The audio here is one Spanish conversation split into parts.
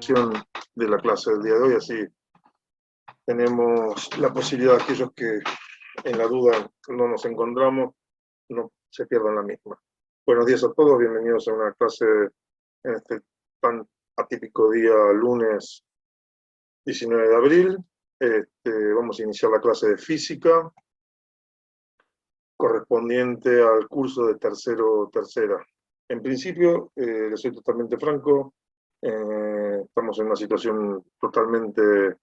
transmisión de la clase del día de hoy, así tenemos la posibilidad de aquellos que en la duda no nos encontramos, no se pierdan la misma. Buenos días a todos, bienvenidos a una clase en este tan atípico día, lunes 19 de abril. Vamos a iniciar la clase de física, correspondiente al curso de tercera. En principio, les soy totalmente franco, estamos en una situación totalmente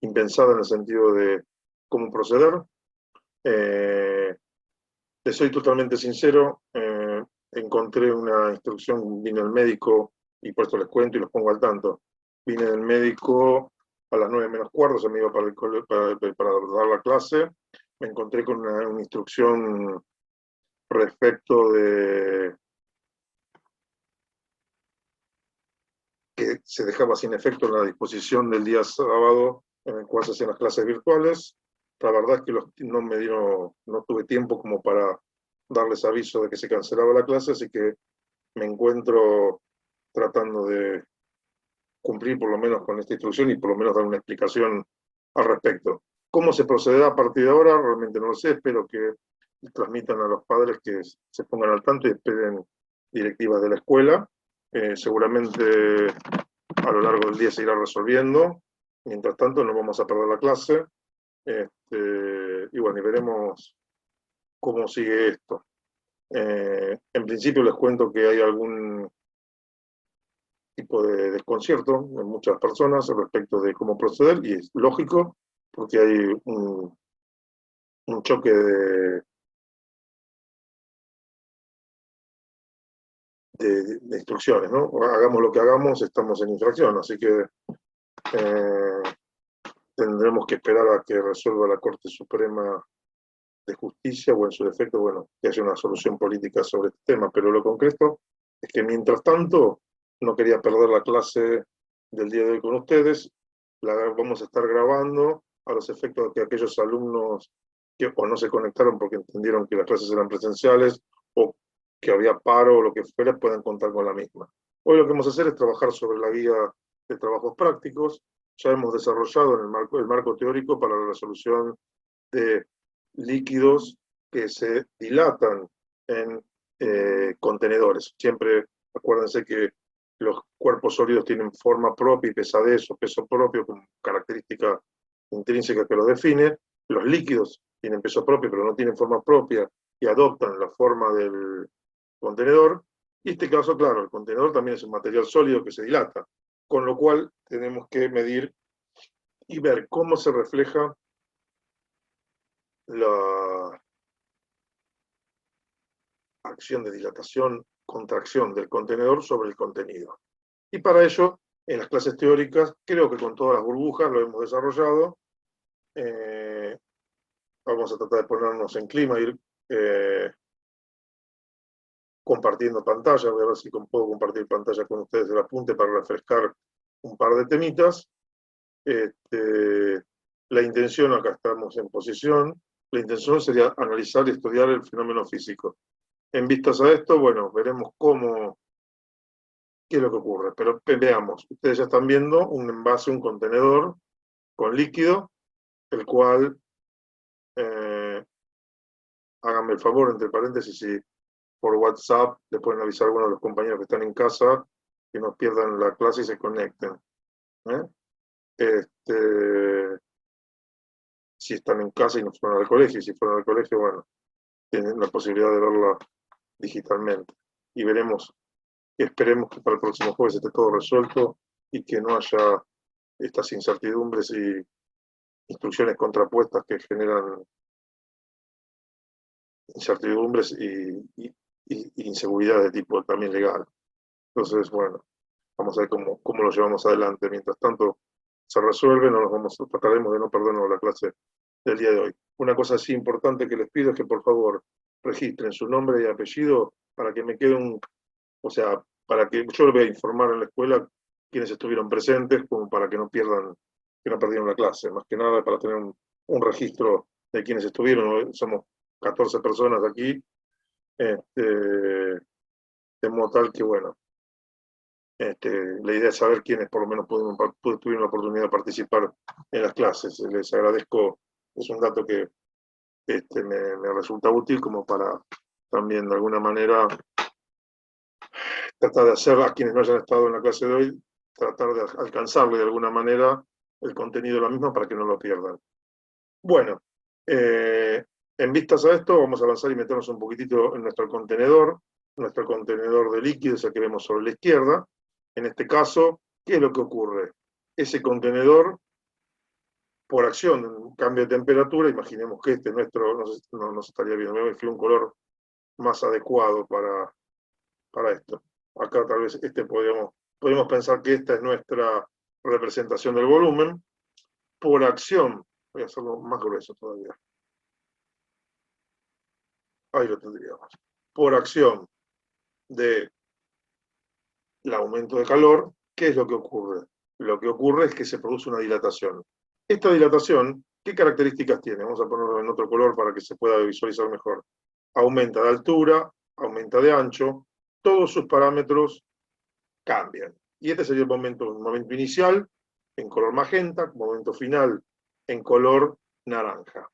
impensada en el sentido de cómo proceder. Les soy totalmente sincero, encontré una instrucción, vine al médico, y por esto les cuento y los pongo al tanto. Vine del médico a las 9 menos cuarto, se me iba para dar la clase, me encontré con una instrucción respecto de que se dejaba sin efecto la disposición del día sábado en el cual se hacían las clases virtuales. La verdad es que no tuve tiempo como para darles aviso de que se cancelaba la clase, así que me encuentro tratando de cumplir por lo menos con esta instrucción y por lo menos dar una explicación al respecto. ¿Cómo se procederá a partir de ahora? Realmente no lo sé, espero que transmitan a los padres que se pongan al tanto y esperen directivas de la escuela. Seguramente a lo largo del día se irá resolviendo. Mientras tanto, no vamos a perder la clase. Y bueno, y veremos cómo sigue esto. En principio les cuento que hay algún tipo de desconcierto en muchas personas respecto de cómo proceder, y es lógico, porque hay un choque de instrucciones, ¿no? Hagamos lo que hagamos, estamos en infracción, así que tendremos que esperar a que resuelva la Corte Suprema de Justicia, o en su defecto, bueno, que haya una solución política sobre este tema, pero lo concreto es que mientras tanto no quería perder la clase del día de hoy con ustedes. La vamos a estar grabando a los efectos de que aquellos alumnos que o no se conectaron porque entendieron que las clases eran presenciales o que había paro o lo que fuera, puedan contar con la misma. Hoy lo que vamos a hacer es trabajar sobre la guía de trabajos prácticos. Ya hemos desarrollado en el marco teórico para la resolución de líquidos que se dilatan en contenedores. Siempre acuérdense que los cuerpos sólidos tienen forma propia y pesadez o peso propio como característica intrínseca que los define. Los líquidos tienen peso propio pero no tienen forma propia y adoptan la forma del contenedor. Y en este caso, claro, el contenedor también es un material sólido que se dilata, con lo cual tenemos que medir y ver cómo se refleja la acción de dilatación, contracción del contenedor sobre el contenido. Y para ello, en las clases teóricas, creo que con todas las burbujas lo hemos desarrollado. Vamos a tratar de ponernos en clima, ir compartiendo pantalla. Voy a ver si puedo compartir pantalla con ustedes el apunte para refrescar un par de temitas. La intención, acá estamos en posición, la intención sería analizar y estudiar el fenómeno físico. En vistas a esto, bueno, veremos qué es lo que ocurre. Pero veamos, ustedes ya están viendo un envase, un contenedor con líquido, el cual, háganme el favor, entre paréntesis, si por WhatsApp le pueden avisar a algunos de los compañeros que están en casa que no pierdan la clase y se conecten. Si están en casa y no fueron al colegio, y si fueron al colegio, bueno, tienen la posibilidad de verla digitalmente. Y veremos, esperemos que para el próximo jueves esté todo resuelto y que no haya estas incertidumbres y instrucciones contrapuestas que generan incertidumbres y inseguridad de tipo también legal. Entonces, bueno, vamos a ver cómo lo llevamos adelante. Mientras tanto se resuelve, trataremos de no perdernos la clase del día de hoy. Una cosa así importante que les pido es que por favor registren su nombre y apellido para que me quede para que yo le voy a informar en la escuela quienes estuvieron presentes, como para que no perdieron la clase, más que nada para tener un registro de quienes estuvieron. Somos 14 personas aquí, de modo tal que, bueno, La idea es saber quiénes por lo menos tuvieron la oportunidad de participar en las clases. Les agradezco, es un dato que me resulta útil como para también de alguna manera tratar de hacer a quienes no hayan estado en la clase de hoy, tratar de alcanzarle de alguna manera el contenido de la misma para que no lo pierdan. Bueno, en vistas a esto vamos a avanzar y meternos un poquitito en nuestro contenedor de líquidos, el que vemos sobre la izquierda. En este caso, ¿qué es lo que ocurre? Ese contenedor, por acción de un cambio de temperatura, imaginemos que nuestro, no nos estaría bien, me voy a elegir un color más adecuado para esto. Acá tal vez podemos pensar que esta es nuestra representación del volumen. Por acción, voy a hacerlo más grueso todavía. Ahí lo tendríamos. Por acción del aumento de calor, ¿qué es lo que ocurre? Lo que ocurre es que se produce una dilatación. Esta dilatación, ¿qué características tiene? Vamos a ponerlo en otro color para que se pueda visualizar mejor. Aumenta de altura, aumenta de ancho, todos sus parámetros cambian. Y este sería el momento inicial en color magenta, momento final en color naranja.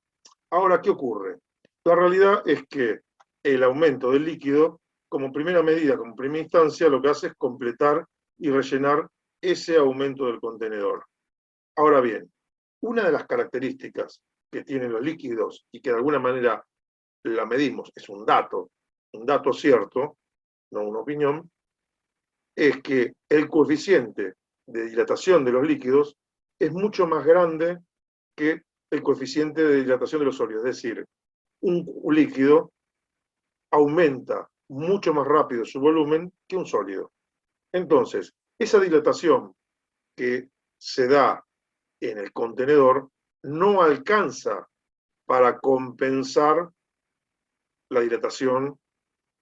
Ahora, ¿qué ocurre? La realidad es que el aumento del líquido, como primera medida, como primera instancia, lo que hace es completar y rellenar ese aumento del contenedor. Ahora bien, una de las características que tienen los líquidos y que de alguna manera la medimos, es un dato cierto, no una opinión, es que el coeficiente de dilatación de los líquidos es mucho más grande que el coeficiente de dilatación de los sólidos. Es decir, un líquido aumenta mucho más rápido su volumen que un sólido. Entonces, esa dilatación que se da en el contenedor no alcanza para compensar la dilatación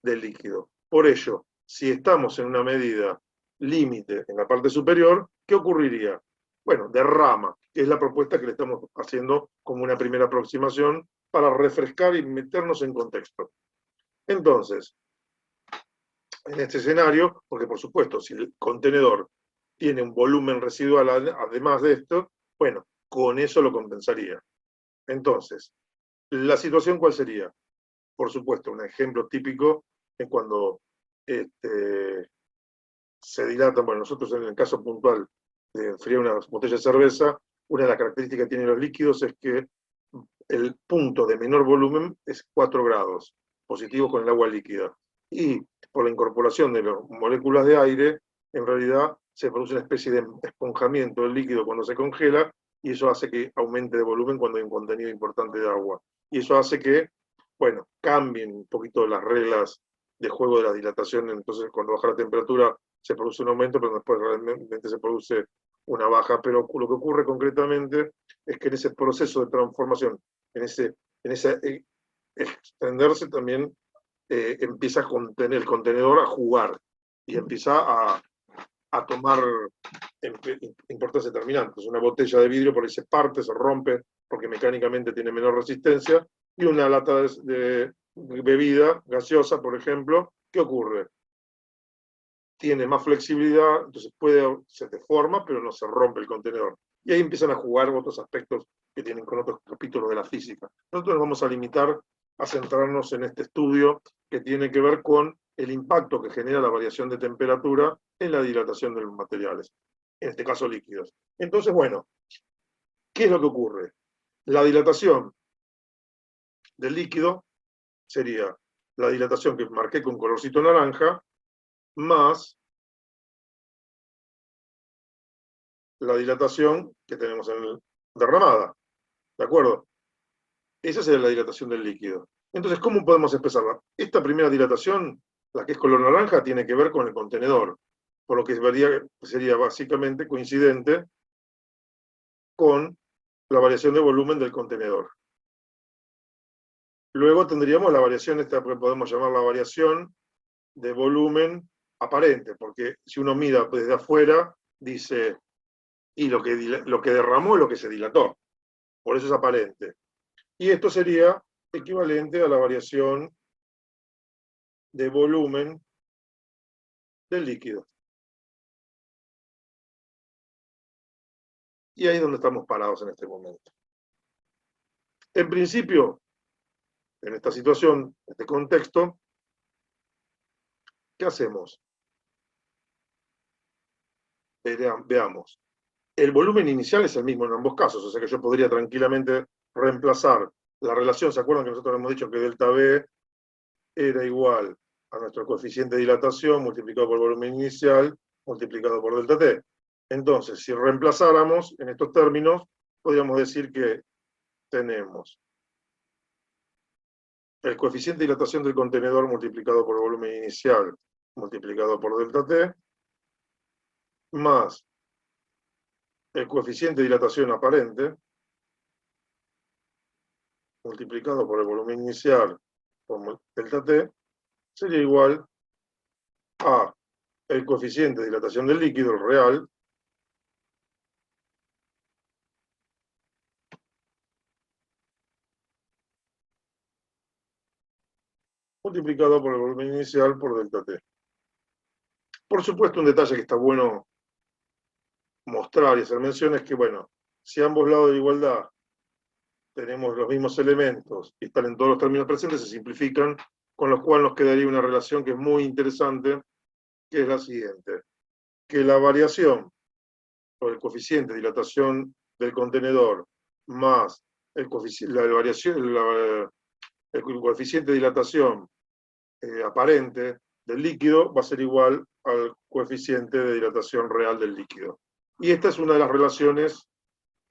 del líquido. Por ello, si estamos en una medida límite en la parte superior, ¿qué ocurriría? Bueno, derrama, que es la propuesta que le estamos haciendo como una primera aproximación para refrescar y meternos en contexto. Entonces, en este escenario, porque por supuesto, si el contenedor tiene un volumen residual además de esto, bueno, con eso lo compensaría. Entonces, ¿la situación cuál sería? Por supuesto, un ejemplo típico es cuando se dilatan, bueno, nosotros en el caso puntual de enfriar una botella de cerveza, una de las características que tienen los líquidos es que el punto de menor volumen es 4 grados, positivo con el agua líquida. Y por la incorporación de las moléculas de aire, en realidad se produce una especie de esponjamiento del líquido cuando se congela, y eso hace que aumente de volumen cuando hay un contenido importante de agua. Y eso hace que, bueno, cambien un poquito las reglas de juego de la dilatación. Entonces, cuando baja la temperatura, se produce un aumento, pero después realmente se produce una baja. Pero lo que ocurre concretamente es que en ese proceso de transformación, en ese extenderse también, empieza el contenedor a jugar y empieza a tomar importancia determinante. Una botella de vidrio por ahí se parte, se rompe, porque mecánicamente tiene menor resistencia, y una lata de bebida gaseosa, por ejemplo, ¿qué ocurre? Tiene más flexibilidad, entonces se deforma, pero no se rompe el contenedor. Y ahí empiezan a jugar otros aspectos que tienen con otros capítulos de la física. Nosotros nos vamos a limitar a centrarnos en este estudio que tiene que ver con el impacto que genera la variación de temperatura en la dilatación de los materiales, en este caso líquidos. Entonces, bueno, ¿qué es lo que ocurre? La dilatación del líquido sería la dilatación que marqué con colorcito naranja, más la dilatación que tenemos en derramada. ¿De acuerdo? Esa sería la dilatación del líquido. Entonces, ¿cómo podemos expresarla? Esta primera dilatación, la que es color naranja, tiene que ver con el contenedor, por lo que sería básicamente coincidente con la variación de volumen del contenedor. Luego tendríamos la variación, esta que podemos llamar la variación de volumen aparente, porque si uno mira desde afuera, dice, y lo que derramó es lo que se dilató, por eso es aparente. Y esto sería equivalente a la variación de volumen del líquido. Y ahí es donde estamos parados en este momento. En principio, en esta situación, en este contexto, ¿qué hacemos? Veamos. El volumen inicial es el mismo en ambos casos, o sea que yo podría tranquilamente reemplazar la relación. ¿Se acuerdan que nosotros hemos dicho que delta B era igual a nuestro coeficiente de dilatación multiplicado por el volumen inicial multiplicado por delta T? Entonces, si reemplazáramos en estos términos, podríamos decir que tenemos el coeficiente de dilatación del contenedor multiplicado por el volumen inicial multiplicado por delta T, más el coeficiente de dilatación aparente multiplicado por el volumen inicial por delta T, sería igual a el coeficiente de dilatación del líquido, el real, multiplicado por el volumen inicial por delta T. Por supuesto, un detalle que está bueno mostrar y hacer mención es que, bueno, si a ambos lados de la igualdad tenemos los mismos elementos y están en todos los términos presentes, se simplifican, con lo cual nos quedaría una relación que es muy interesante, que es la siguiente, que la variación por el coeficiente de dilatación del contenedor más el coeficiente, el coeficiente de dilatación aparente del líquido va a ser igual al coeficiente de dilatación real del líquido. Y esta es una de las relaciones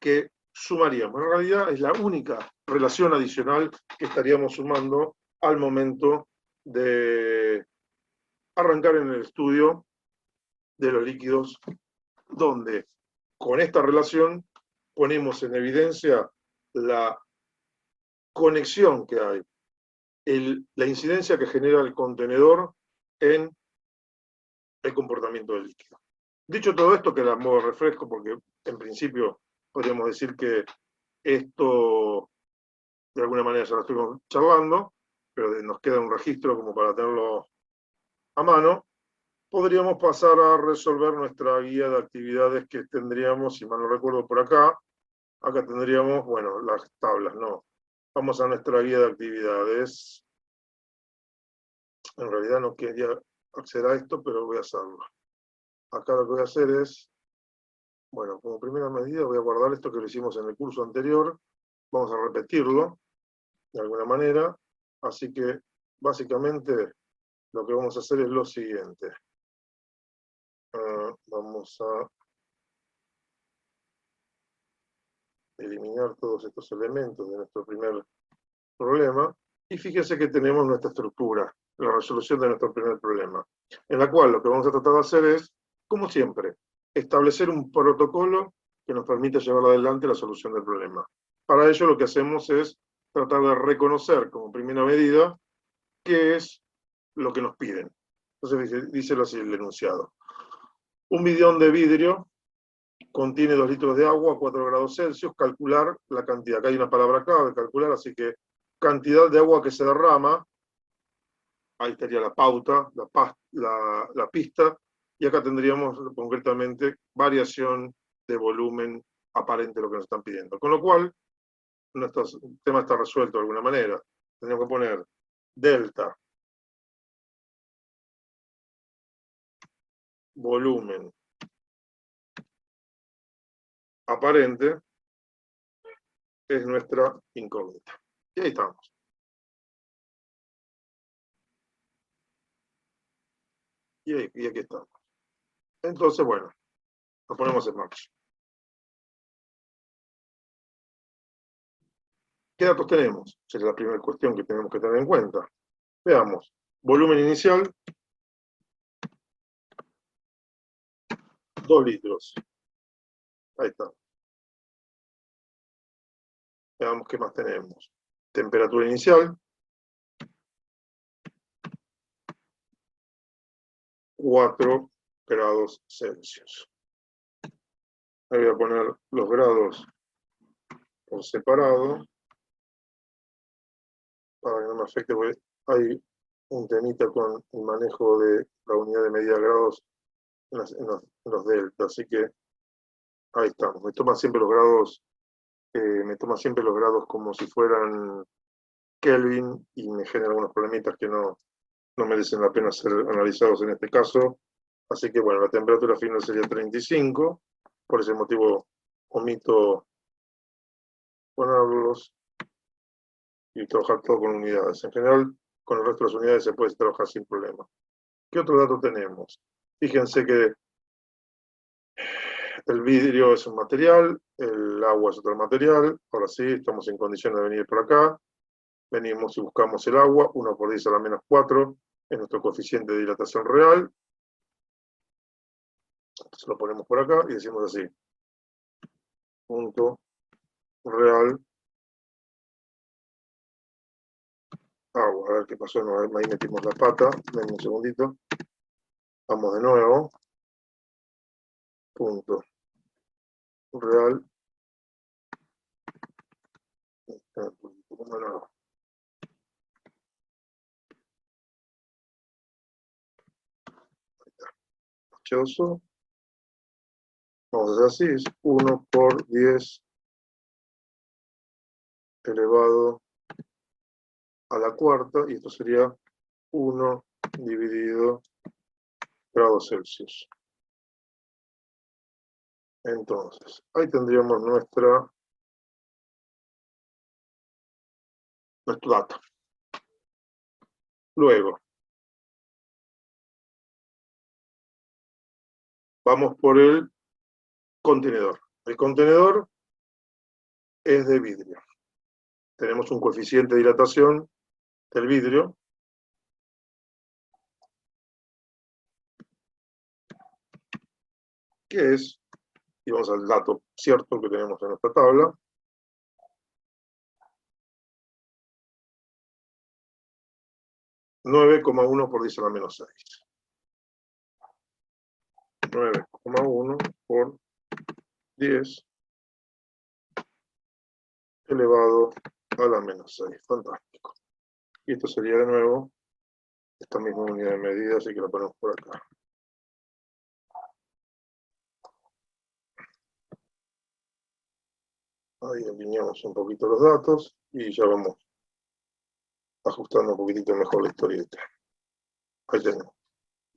que sumaríamos. En realidad es la única relación adicional que estaríamos sumando al momento de arrancar en el estudio de los líquidos, donde con esta relación ponemos en evidencia la conexión que hay, la incidencia que genera el contenedor en el comportamiento del líquido. Dicho todo esto, que la modo refresco, porque en principio podríamos decir que esto de alguna manera ya lo estuvimos charlando, pero nos queda un registro como para tenerlo a mano, podríamos pasar a resolver nuestra guía de actividades que tendríamos, si mal no recuerdo, por acá. Acá tendríamos, bueno, las tablas, ¿no? Vamos a nuestra guía de actividades. En realidad no quería acceder a esto, pero voy a hacerlo. Acá lo que voy a hacer es, bueno, como primera medida voy a guardar esto que lo hicimos en el curso anterior. Vamos a repetirlo de alguna manera. Así que, básicamente, lo que vamos a hacer es lo siguiente. Vamos a eliminar todos estos elementos de nuestro primer problema. Y fíjense que tenemos nuestra estructura, la resolución de nuestro primer problema, en la cual lo que vamos a tratar de hacer es, como siempre, establecer un protocolo que nos permita llevar adelante la solución del problema. Para ello lo que hacemos es tratar de reconocer como primera medida qué es lo que nos piden. Entonces dice así el enunciado. Un bidón de vidrio contiene 2 litros de agua a 4 grados Celsius, calcular la cantidad. Acá hay una palabra clave, calcular, así que cantidad de agua que se derrama, ahí estaría la pauta, la pista, y acá tendríamos concretamente variación de volumen aparente de lo que nos están pidiendo. Con lo cual, nuestro tema está resuelto de alguna manera. Tendríamos que poner delta volumen aparente es nuestra incógnita. Y ahí estamos. Y aquí estamos. Entonces, bueno, nos ponemos en marcha. ¿Qué datos tenemos? Esa es la primera cuestión que tenemos que tener en cuenta. Veamos. Volumen inicial, 2 litros. Ahí está. Veamos qué más tenemos. Temperatura inicial, 4 grados Celsius. Ahí voy a poner los grados por separado para que no me afecte, porque hay un temita con el manejo de la unidad de medida de grados en los deltas, así que Ahí estamos. Me toma siempre los grados, como si fueran Kelvin y me genera algunos problemitas que no merecen la pena ser analizados en este caso. Así que bueno, la temperatura final sería 35. Por ese motivo omito ponerlos y trabajar todo con unidades. En general, con el resto de las unidades se puede trabajar sin problema. ¿Qué otro dato tenemos? Fíjense que el vidrio es un material, el agua es otro material. Ahora sí, estamos en condiciones de venir por acá. Venimos y buscamos el agua, 1 por 10 a la menos 4, es nuestro coeficiente de dilatación real. Entonces lo ponemos por acá y decimos así. Punto real agua. A ver qué pasó, no, ahí metimos la pata. Ven un segundito. Vamos de nuevo. Punto real. Bueno, H2O. Vamos a hacer así, es 1 por 10 elevado a la cuarta, y esto sería 1 dividido grados Celsius. Entonces, ahí tendríamos nuestro dato. Luego, vamos por el contenedor. El contenedor es de vidrio. Tenemos un coeficiente de dilatación del vidrio, que es, y vamos al dato cierto que tenemos en nuestra tabla, 9,1 por 10 a la menos 6. 9,1 por 10 elevado a la menos 6. Fantástico. Y esto sería de nuevo esta misma unidad de medida, así que la ponemos por acá. Ahí alineamos un poquito los datos y ya vamos ajustando un poquitito mejor la historieta. Ahí tenemos.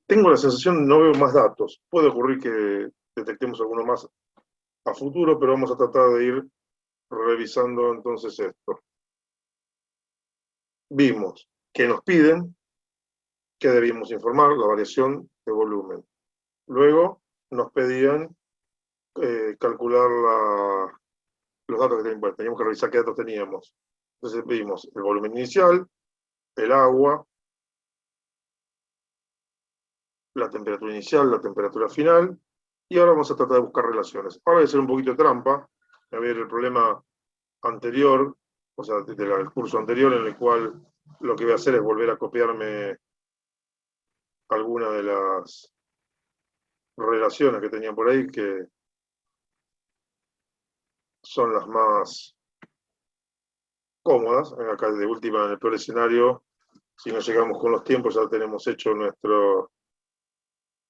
Tengo la sensación, no veo más datos. Puede ocurrir que detectemos alguno más a futuro, pero vamos a tratar de ir revisando entonces esto. Vimos que nos piden que debíamos informar la variación de volumen. Luego nos pedían calcular los datos que teníamos. Bueno, teníamos que revisar qué datos teníamos. Entonces vimos el volumen inicial, el agua, la temperatura inicial, la temperatura final, y ahora vamos a tratar de buscar relaciones. Ahora voy a hacer un poquito de trampa, voy a ver el problema anterior, o sea, del curso anterior, en el cual lo que voy a hacer es volver a copiarme alguna de las relaciones que tenía por ahí, que son las más cómodas. Acá de última, en el peor escenario, si no llegamos con los tiempos, ya tenemos hecho nuestro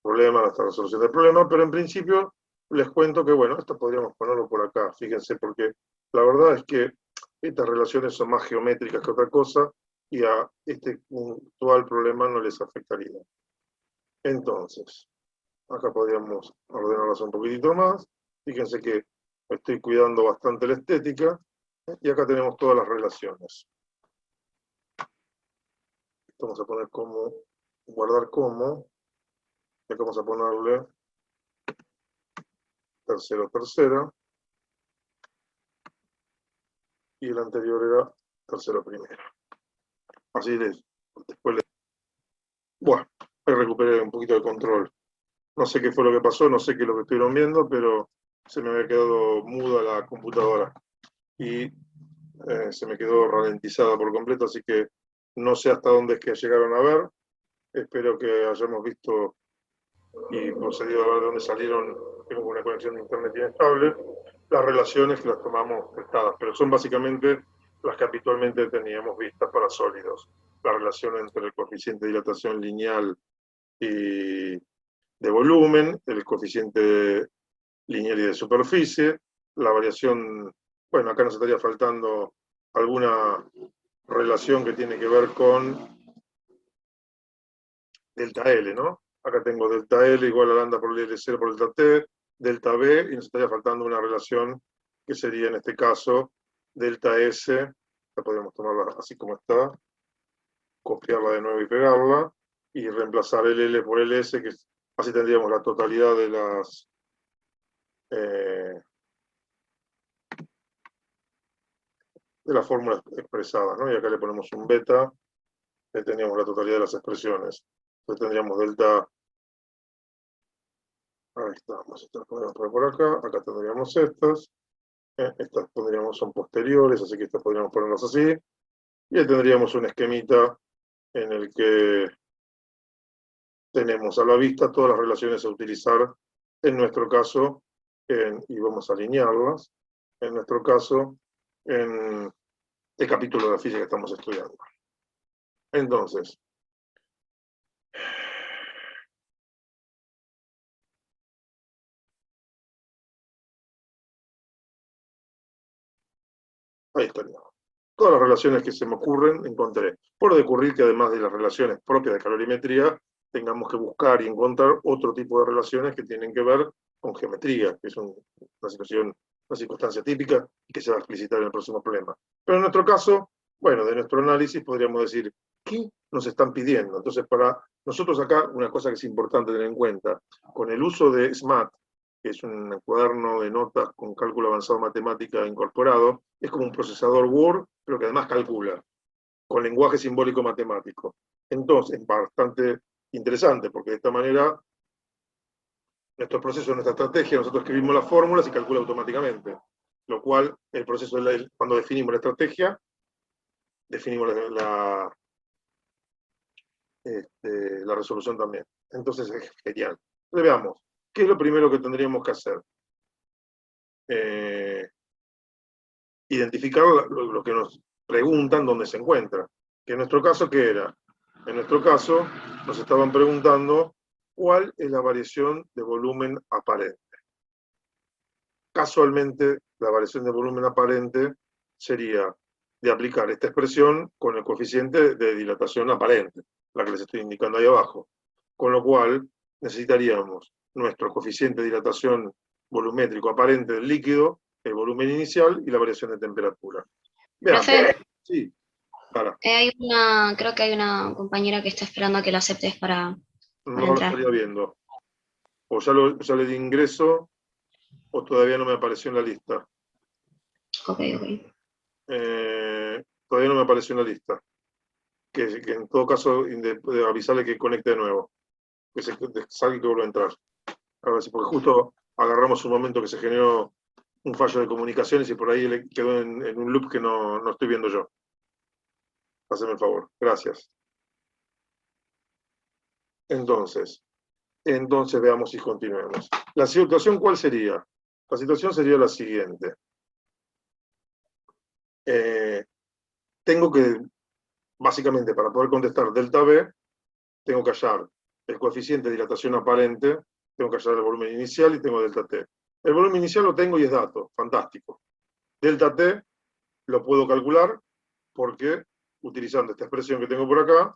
problema, nuestra resolución del problema, pero en principio les cuento que, bueno, esto podríamos ponerlo por acá, fíjense, porque la verdad es que estas relaciones son más geométricas que otra cosa, y a este puntual problema no les afectaría. Entonces, acá podríamos ordenarlas un poquitito más. Fíjense que estoy cuidando bastante la estética, y acá tenemos todas las relaciones. Esto vamos a poner como, guardar como, y acá vamos a ponerle tercero, tercera, y el anterior era tercero, primera. Así después bueno, ahí recuperé un poquito de control. No sé qué fue lo que pasó, no sé qué es lo que estuvieron viendo, pero se me había quedado muda la computadora y se me quedó ralentizada por completo, así que no sé hasta dónde es que llegaron a ver. Espero que hayamos visto y procedido a ver de dónde salieron. Tengo una conexión de internet inestable, las relaciones que las tomamos prestadas, pero son básicamente las que habitualmente teníamos vistas para sólidos. La relación entre el coeficiente de dilatación lineal y de volumen, el coeficiente lineal y de superficie, la variación, bueno, acá nos estaría faltando alguna relación que tiene que ver con delta L, ¿no? Acá tengo delta L igual a lambda por L0 por delta T, delta B, y nos estaría faltando una relación que sería en este caso delta S, la podemos tomarla así como está, copiarla de nuevo y pegarla, y reemplazar el L por el S, que así tendríamos la totalidad de las fórmulas expresadas, ¿no? Y acá le ponemos un beta, ahí tendríamos la totalidad de las expresiones. Entonces tendríamos delta, ahí estamos, estas podríamos poner por acá tendríamos estas son posteriores, así que estas podríamos ponerlas así, y ahí tendríamos un esquemita en el que tenemos a la vista todas las relaciones a utilizar, en nuestro caso, y vamos a alinearlas, en nuestro caso, en el capítulo de la física que estamos estudiando. Entonces, ahí estaría. Todas las relaciones que se me ocurren, encontré. Puede ocurrir que además de las relaciones propias de calorimetría, tengamos que buscar y encontrar otro tipo de relaciones que tienen que ver con geometría, que es una circunstancia típica y que se va a explicitar en el próximo problema. Pero en nuestro caso, bueno, de nuestro análisis podríamos decir, ¿qué nos están pidiendo? Entonces, para nosotros acá, una cosa que es importante tener en cuenta, con el uso de SMAT, que es un cuaderno de notas con cálculo avanzado matemática incorporado, es como un procesador Word, pero que además calcula, con lenguaje simbólico matemático. Entonces, es bastante interesante, porque de esta manera, nuestro proceso, nuestra estrategia, nosotros escribimos las fórmulas y calcula automáticamente. Lo cual, el proceso, cuando definimos la estrategia, definimos la resolución también. Entonces, es genial. Entonces, veamos, ¿qué es lo primero que tendríamos que hacer? Identificar lo que nos preguntan dónde se encuentra. Que en nuestro caso, ¿qué era? En nuestro caso, nos estaban preguntando cuál es la variación de volumen aparente. Casualmente, la variación de volumen aparente sería de aplicar esta expresión con el coeficiente de dilatación aparente, la que les estoy indicando ahí abajo. Con lo cual, necesitaríamos nuestro coeficiente de dilatación volumétrico aparente del líquido, el volumen inicial y la variación de temperatura. Veamos. Profe, Sí, para. creo que hay una compañera que está esperando a que la aceptes para No lo entrar. estaría viendo. O ya le di ingreso, o todavía no me apareció en la lista. Ok. Todavía no me apareció en la lista. Que en todo caso, avisarle que conecte de nuevo. Que se salga y que vuelva a entrar. A ver si, porque justo agarramos un momento que se generó un fallo de comunicaciones y por ahí le quedó en un loop que no estoy viendo yo. Haceme el favor. Gracias. Entonces veamos si continuemos. ¿La situación cuál sería? La situación sería la siguiente. Tengo que, básicamente, para poder contestar delta B, tengo que hallar el coeficiente de dilatación aparente, tengo que hallar el volumen inicial y tengo delta T. El volumen inicial lo tengo y es dato, fantástico. Delta T lo puedo calcular porque, utilizando esta expresión que tengo por acá,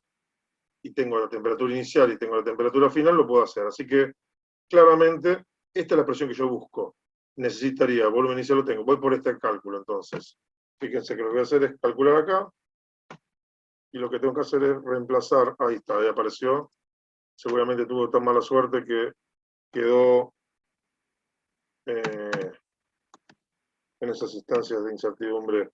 y tengo la temperatura inicial y tengo la temperatura final, lo puedo hacer. Así que, claramente, esta es la expresión que yo busco. Necesitaría, volumen inicial lo tengo, voy por este cálculo entonces. Fíjense que lo que voy a hacer es calcular acá, y lo que tengo que hacer es reemplazar, ahí está, ahí apareció, seguramente tuvo tan mala suerte que quedó en esas instancias de incertidumbre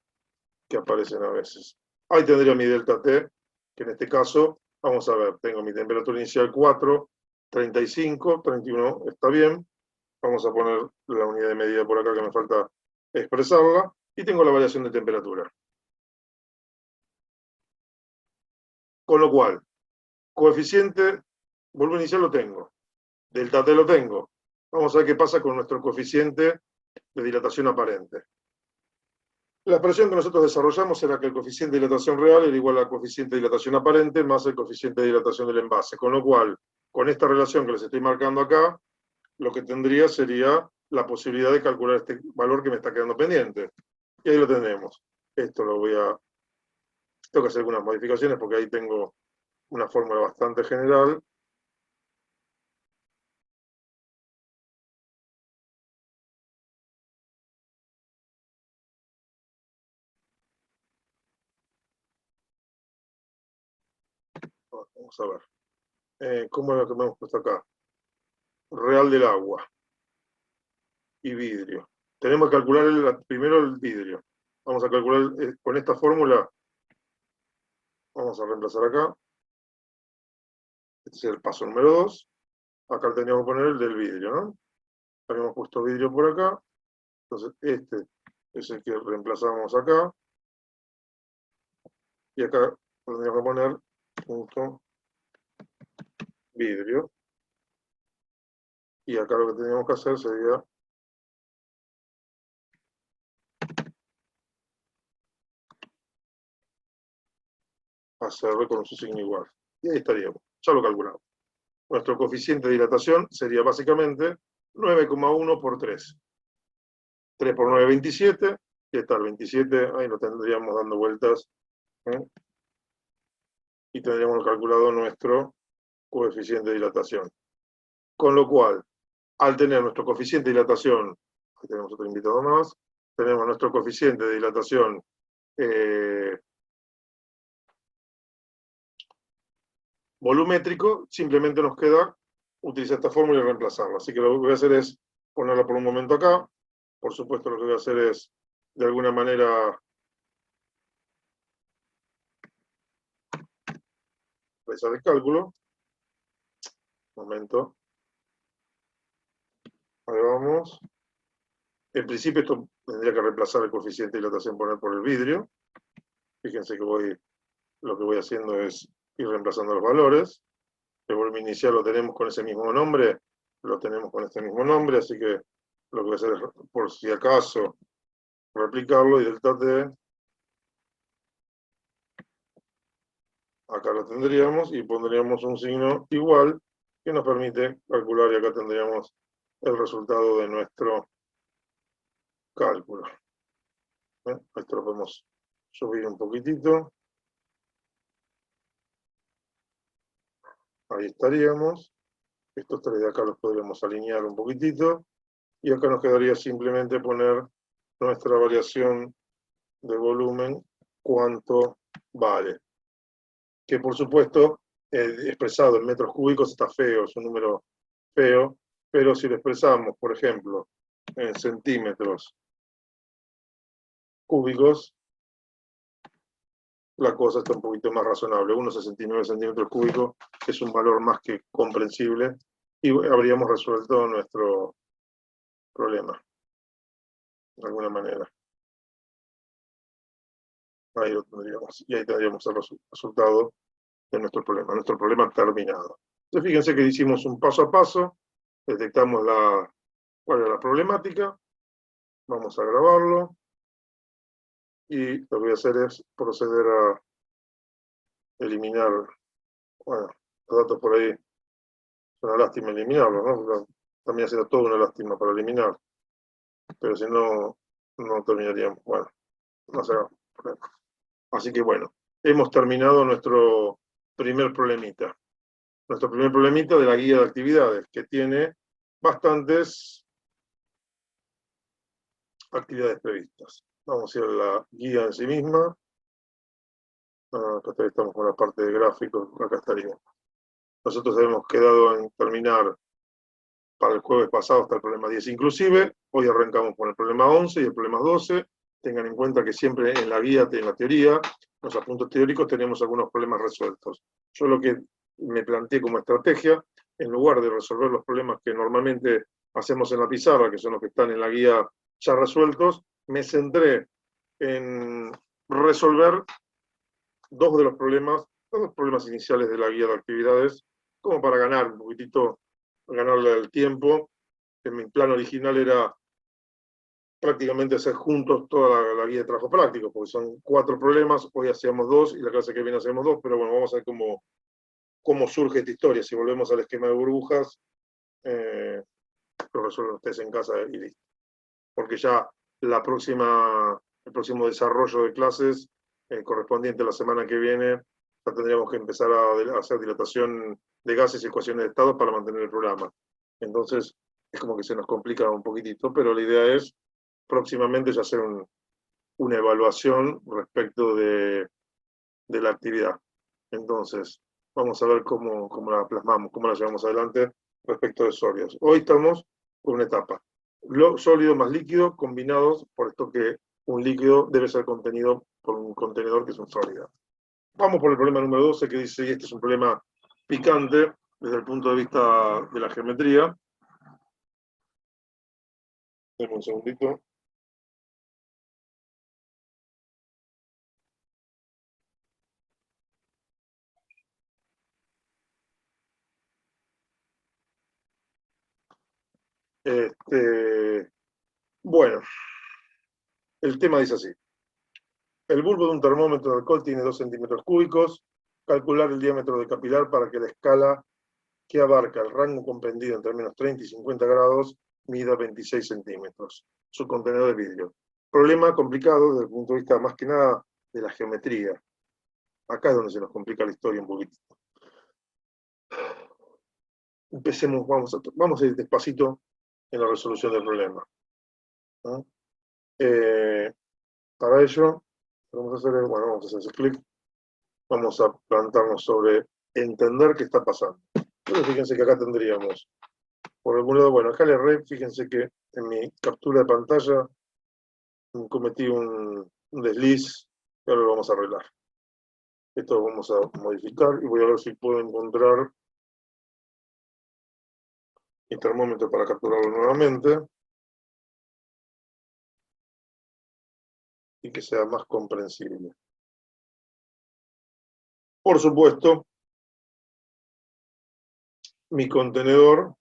que aparecen a veces. Ahí tendría mi delta T, que en este caso, vamos a ver, tengo mi temperatura inicial 4, 35, 31 está bien, vamos a poner la unidad de medida por acá que me falta expresarla, y tengo la variación de temperatura. Con lo cual, coeficiente, volumen inicial lo tengo, delta T lo tengo. Vamos a ver qué pasa con nuestro coeficiente de dilatación aparente. La expresión que nosotros desarrollamos era que el coeficiente de dilatación real era igual al coeficiente de dilatación aparente más el coeficiente de dilatación del envase. Con lo cual, con esta relación que les estoy marcando acá, lo que tendría sería la posibilidad de calcular este valor que me está quedando pendiente. Y ahí lo tenemos. Esto lo voy a... Tengo que hacer algunas modificaciones porque ahí tengo una fórmula bastante general. Vamos a ver. ¿Cómo es lo que me hemos puesto acá? Real del agua y vidrio. Tenemos que calcular primero el vidrio. Vamos a calcular con esta fórmula. Vamos a reemplazar acá. Este es el paso número 2. Acá tendríamos que poner el del vidrio, ¿no? Habíamos puesto vidrio por acá. Entonces este es el que reemplazamos acá. Y acá tendríamos que poner punto vidrio. Y acá lo que tendríamos que hacer sería hacerlo con su signo igual. Y ahí estaríamos. Ya lo calculamos. Nuestro coeficiente de dilatación sería básicamente 9,1 por 3. 3 por 9, 27. Y está el 27, ahí lo tendríamos dando vueltas. Y tendríamos calculado nuestro coeficiente de dilatación. Con lo cual, al tener nuestro coeficiente de dilatación, aquí tenemos otro invitado más, tenemos nuestro coeficiente de dilatación volumétrico, simplemente nos queda utilizar esta fórmula y reemplazarla. Así que lo que voy a hacer es ponerla por un momento acá. Por supuesto, lo que voy a hacer es, de alguna manera, realizar el cálculo. Un momento. Ahí vamos. En principio esto tendría que reemplazar el coeficiente de dilatación, poner por el vidrio. Fíjense que lo que voy haciendo es ir reemplazando los valores. El volumen inicial lo tenemos con ese mismo nombre, lo tenemos con este mismo nombre, así que lo que voy a hacer es, por si acaso, replicarlo y delta T, acá lo tendríamos y pondríamos un signo igual que nos permite calcular y acá tendríamos el resultado de nuestro cálculo. Esto lo podemos subir un poquitito. Ahí estaríamos. Estos tres de acá los podríamos alinear un poquitito. Y acá nos quedaría simplemente poner nuestra variación de volumen, cuánto vale. Que por supuesto, expresado en metros cúbicos está feo, es un número feo, pero si lo expresamos, por ejemplo, en centímetros cúbicos, la cosa está un poquito más razonable. 1,69 centímetros cúbicos es un valor más que comprensible y habríamos resuelto nuestro problema, de alguna manera. Ahí lo tendríamos, y ahí tendríamos el resultado de nuestro problema terminado. Entonces fíjense que hicimos un paso a paso, detectamos cuál era la problemática, vamos a grabarlo, y lo que voy a hacer es proceder a eliminar, bueno, los datos por ahí, es una lástima eliminarlos, ¿no? También ha sido toda una lástima para eliminar, pero si no, no terminaríamos, bueno, no será problema. Así que bueno, hemos terminado nuestro primer problemita. Nuestro primer problemita de la guía de actividades, que tiene bastantes actividades previstas. Vamos a ir a la guía en sí misma. Acá estamos con la parte de gráficos, acá estaría. Nosotros habíamos quedado en terminar para el jueves pasado hasta el problema 10 inclusive. Hoy arrancamos con el problema 11 y el problema 12. Tengan en cuenta que siempre en la guía, en la teoría, en los apuntes teóricos tenemos algunos problemas resueltos. Yo lo que me planteé como estrategia, en lugar de resolver los problemas que normalmente hacemos en la pizarra, que son los que están en la guía ya resueltos, me centré en resolver dos de los problemas iniciales de la guía de actividades, como para ganar un poquitito, ganarle el tiempo. En mi plan original era prácticamente hacer juntos toda la guía de trabajo práctico, porque son 4 problemas, hoy hacíamos 2 y la clase que viene hacemos 2, pero bueno, vamos a ver cómo surge esta historia. Si volvemos al esquema de burbujas, lo resuelven ustedes en casa y listo. Porque ya el próximo desarrollo de clases correspondiente a la semana que viene, ya tendríamos que empezar a hacer dilatación de gases y ecuaciones de estado para mantener el programa. Entonces, es como que se nos complica un poquitito, pero la idea es próximamente ya hacer una evaluación respecto de la actividad. Entonces, vamos a ver cómo la plasmamos, cómo la llevamos adelante respecto de sólidos. Hoy estamos con una etapa. Sólido más líquido combinados, por esto que un líquido debe ser contenido por un contenedor que es un sólido. Vamos por el problema número 12, que dice, y este es un problema picante desde el punto de vista de la geometría. Deme un segundito. Bueno, el tema dice así. El bulbo de un termómetro de alcohol tiene 2 centímetros cúbicos. Calcular el diámetro de capilar para que la escala que abarca el rango comprendido entre menos 30 y 50 grados mida 26 centímetros. Su contenedor de vidrio. Problema complicado desde el punto de vista más que nada de la geometría. Acá es donde se nos complica la historia un poquitito. Empecemos, vamos a ir despacito en la resolución del problema, ¿no? Para ello, vamos a hacer ese clic. Vamos a plantarnos sobre entender qué está pasando. Entonces, fíjense que acá tendríamos, por algún lado, bueno, acá le erré, fíjense que en mi captura de pantalla cometí un desliz, y ahora lo vamos a arreglar. Esto lo vamos a modificar y voy a ver si puedo encontrar mi termómetro para capturarlo nuevamente y que sea más comprensible. Por supuesto, mi contenedor,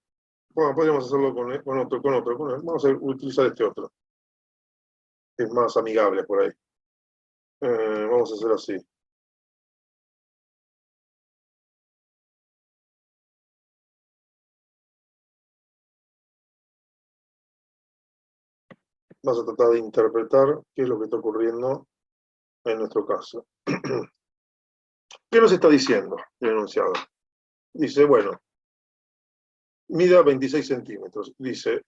bueno, podríamos hacerlo con otro. Vamos a utilizar este otro, que es más amigable por ahí. Vamos a hacer así. Vas a tratar de interpretar qué es lo que está ocurriendo en nuestro caso. ¿Qué nos está diciendo el enunciado? Dice, bueno, mida 26 centímetros. Dice,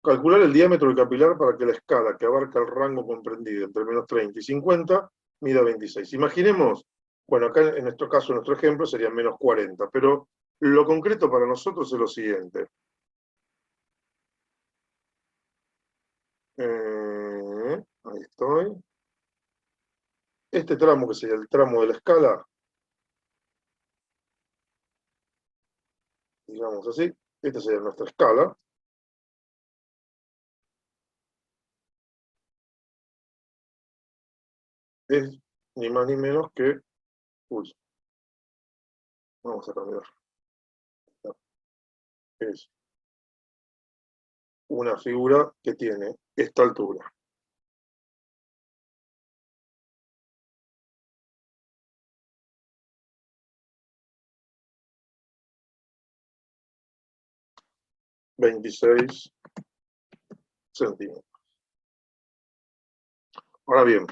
calcular el diámetro del capilar para que la escala que abarca el rango comprendido entre menos 30 y 50 mida 26. Imaginemos, bueno, acá en nuestro caso, en nuestro ejemplo, sería menos 40, pero lo concreto para nosotros es lo siguiente. Ahí estoy. Este tramo, que sería el tramo de la escala, digamos así, esta sería nuestra escala. Es ni más ni menos que, uy, vamos a cambiar, es una figura que tiene esta altura. $26 centímetros. Ahora bien,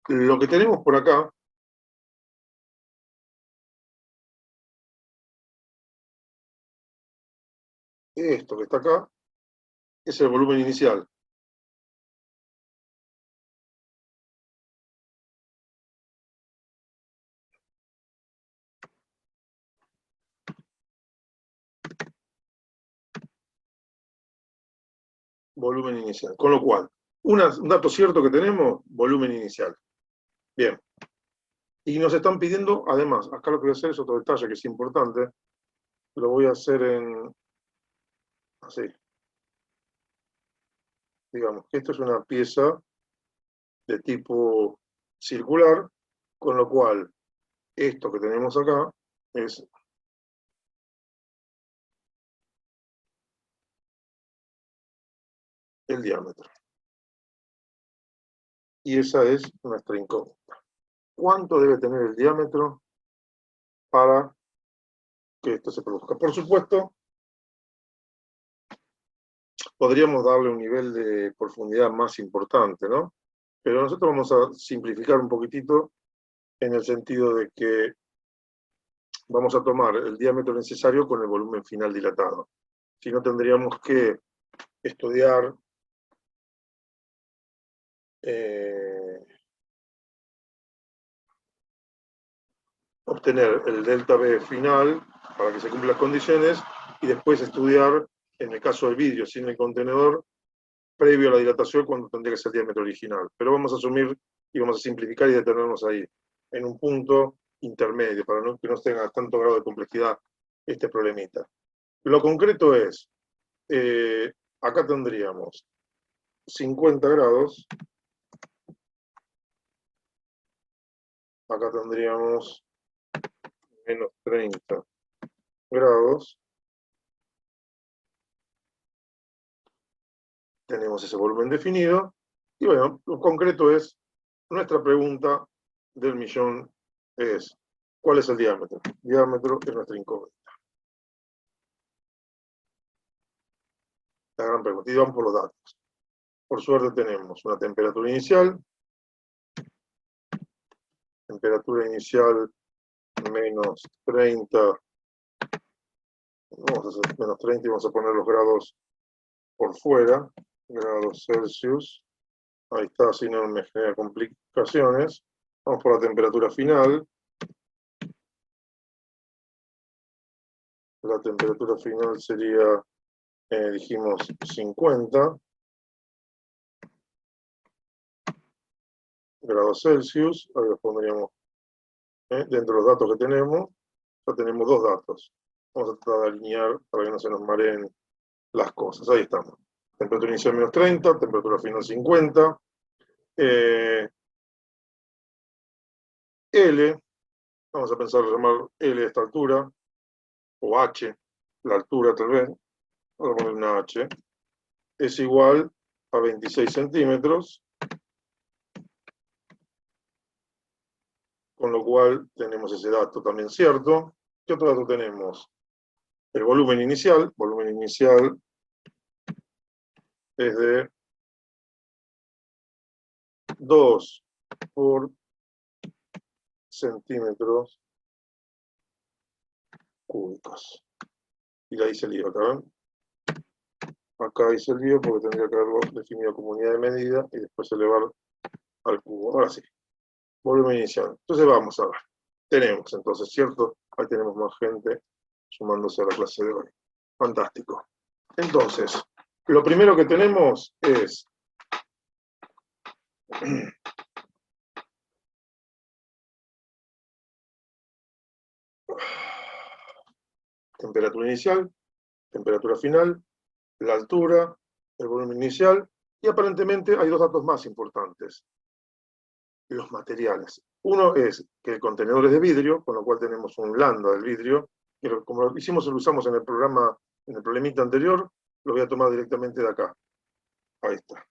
lo que tenemos por acá esto que está acá es el volumen inicial. Volumen inicial. Con lo cual, un dato cierto que tenemos, volumen inicial. Bien. Y nos están pidiendo, además, acá lo que voy a hacer es otro detalle que es importante. Lo voy a hacer en así. Digamos que esto es una pieza de tipo circular, con lo cual esto que tenemos acá es el diámetro. Y esa es nuestra incógnita. ¿Cuánto debe tener el diámetro para que esto se produzca? Por supuesto, podríamos darle un nivel de profundidad más importante, ¿no? Pero nosotros vamos a simplificar un poquitito en el sentido de que vamos a tomar el diámetro necesario con el volumen final dilatado. Si no, tendríamos que estudiar obtener el delta B final para que se cumplan las condiciones y después estudiar, en el caso del vidrio sin el contenedor, previo a la dilatación cuando tendría que ser el diámetro original. Pero vamos a asumir y vamos a simplificar y detenernos ahí, en un punto intermedio, para que no tenga tanto grado de complejidad este problemita. Lo concreto es, acá tendríamos 50 grados, acá tendríamos menos 30 grados, tenemos ese volumen definido, y bueno, lo concreto es, nuestra pregunta del millón es, ¿cuál es el diámetro? El diámetro es nuestra incógnita. La gran pregunta, y vamos por los datos. Por suerte tenemos una temperatura inicial menos 30, vamos a hacer menos 30 y vamos a poner los grados por fuera, grados Celsius, ahí está, si no me genera complicaciones. Vamos por la temperatura final. La temperatura final sería, dijimos, 50 grados Celsius. Ahí los pondríamos dentro de los datos que tenemos. Ya tenemos dos datos. Vamos a tratar de alinear para que no se nos mareen las cosas. Ahí estamos. Temperatura inicial menos 30, temperatura final 50. L, vamos a pensar llamar L esta altura, o H, la altura tal vez, vamos a poner una H, es igual a 26 centímetros, con lo cual tenemos ese dato también cierto. ¿Qué otro dato tenemos? El volumen inicial es de 2 por centímetros cúbicos. Y la hice el lío, acá ven. Acá hice el lío porque tendría que haberlo definido como unidad de medida y después elevar al cubo. Ahora sí, volumen inicial. Entonces vamos a ver. Tenemos entonces, ¿cierto? Ahí tenemos más gente sumándose a la clase de hoy. Fantástico. Entonces, lo primero que tenemos es temperatura inicial, temperatura final, la altura, el volumen inicial, y aparentemente hay dos datos más importantes. Los materiales. Uno es que el contenedor es de vidrio, con lo cual tenemos un lambda del vidrio, que como lo usamos en el programa, en el problemita anterior, lo voy a tomar directamente de acá. Ahí está.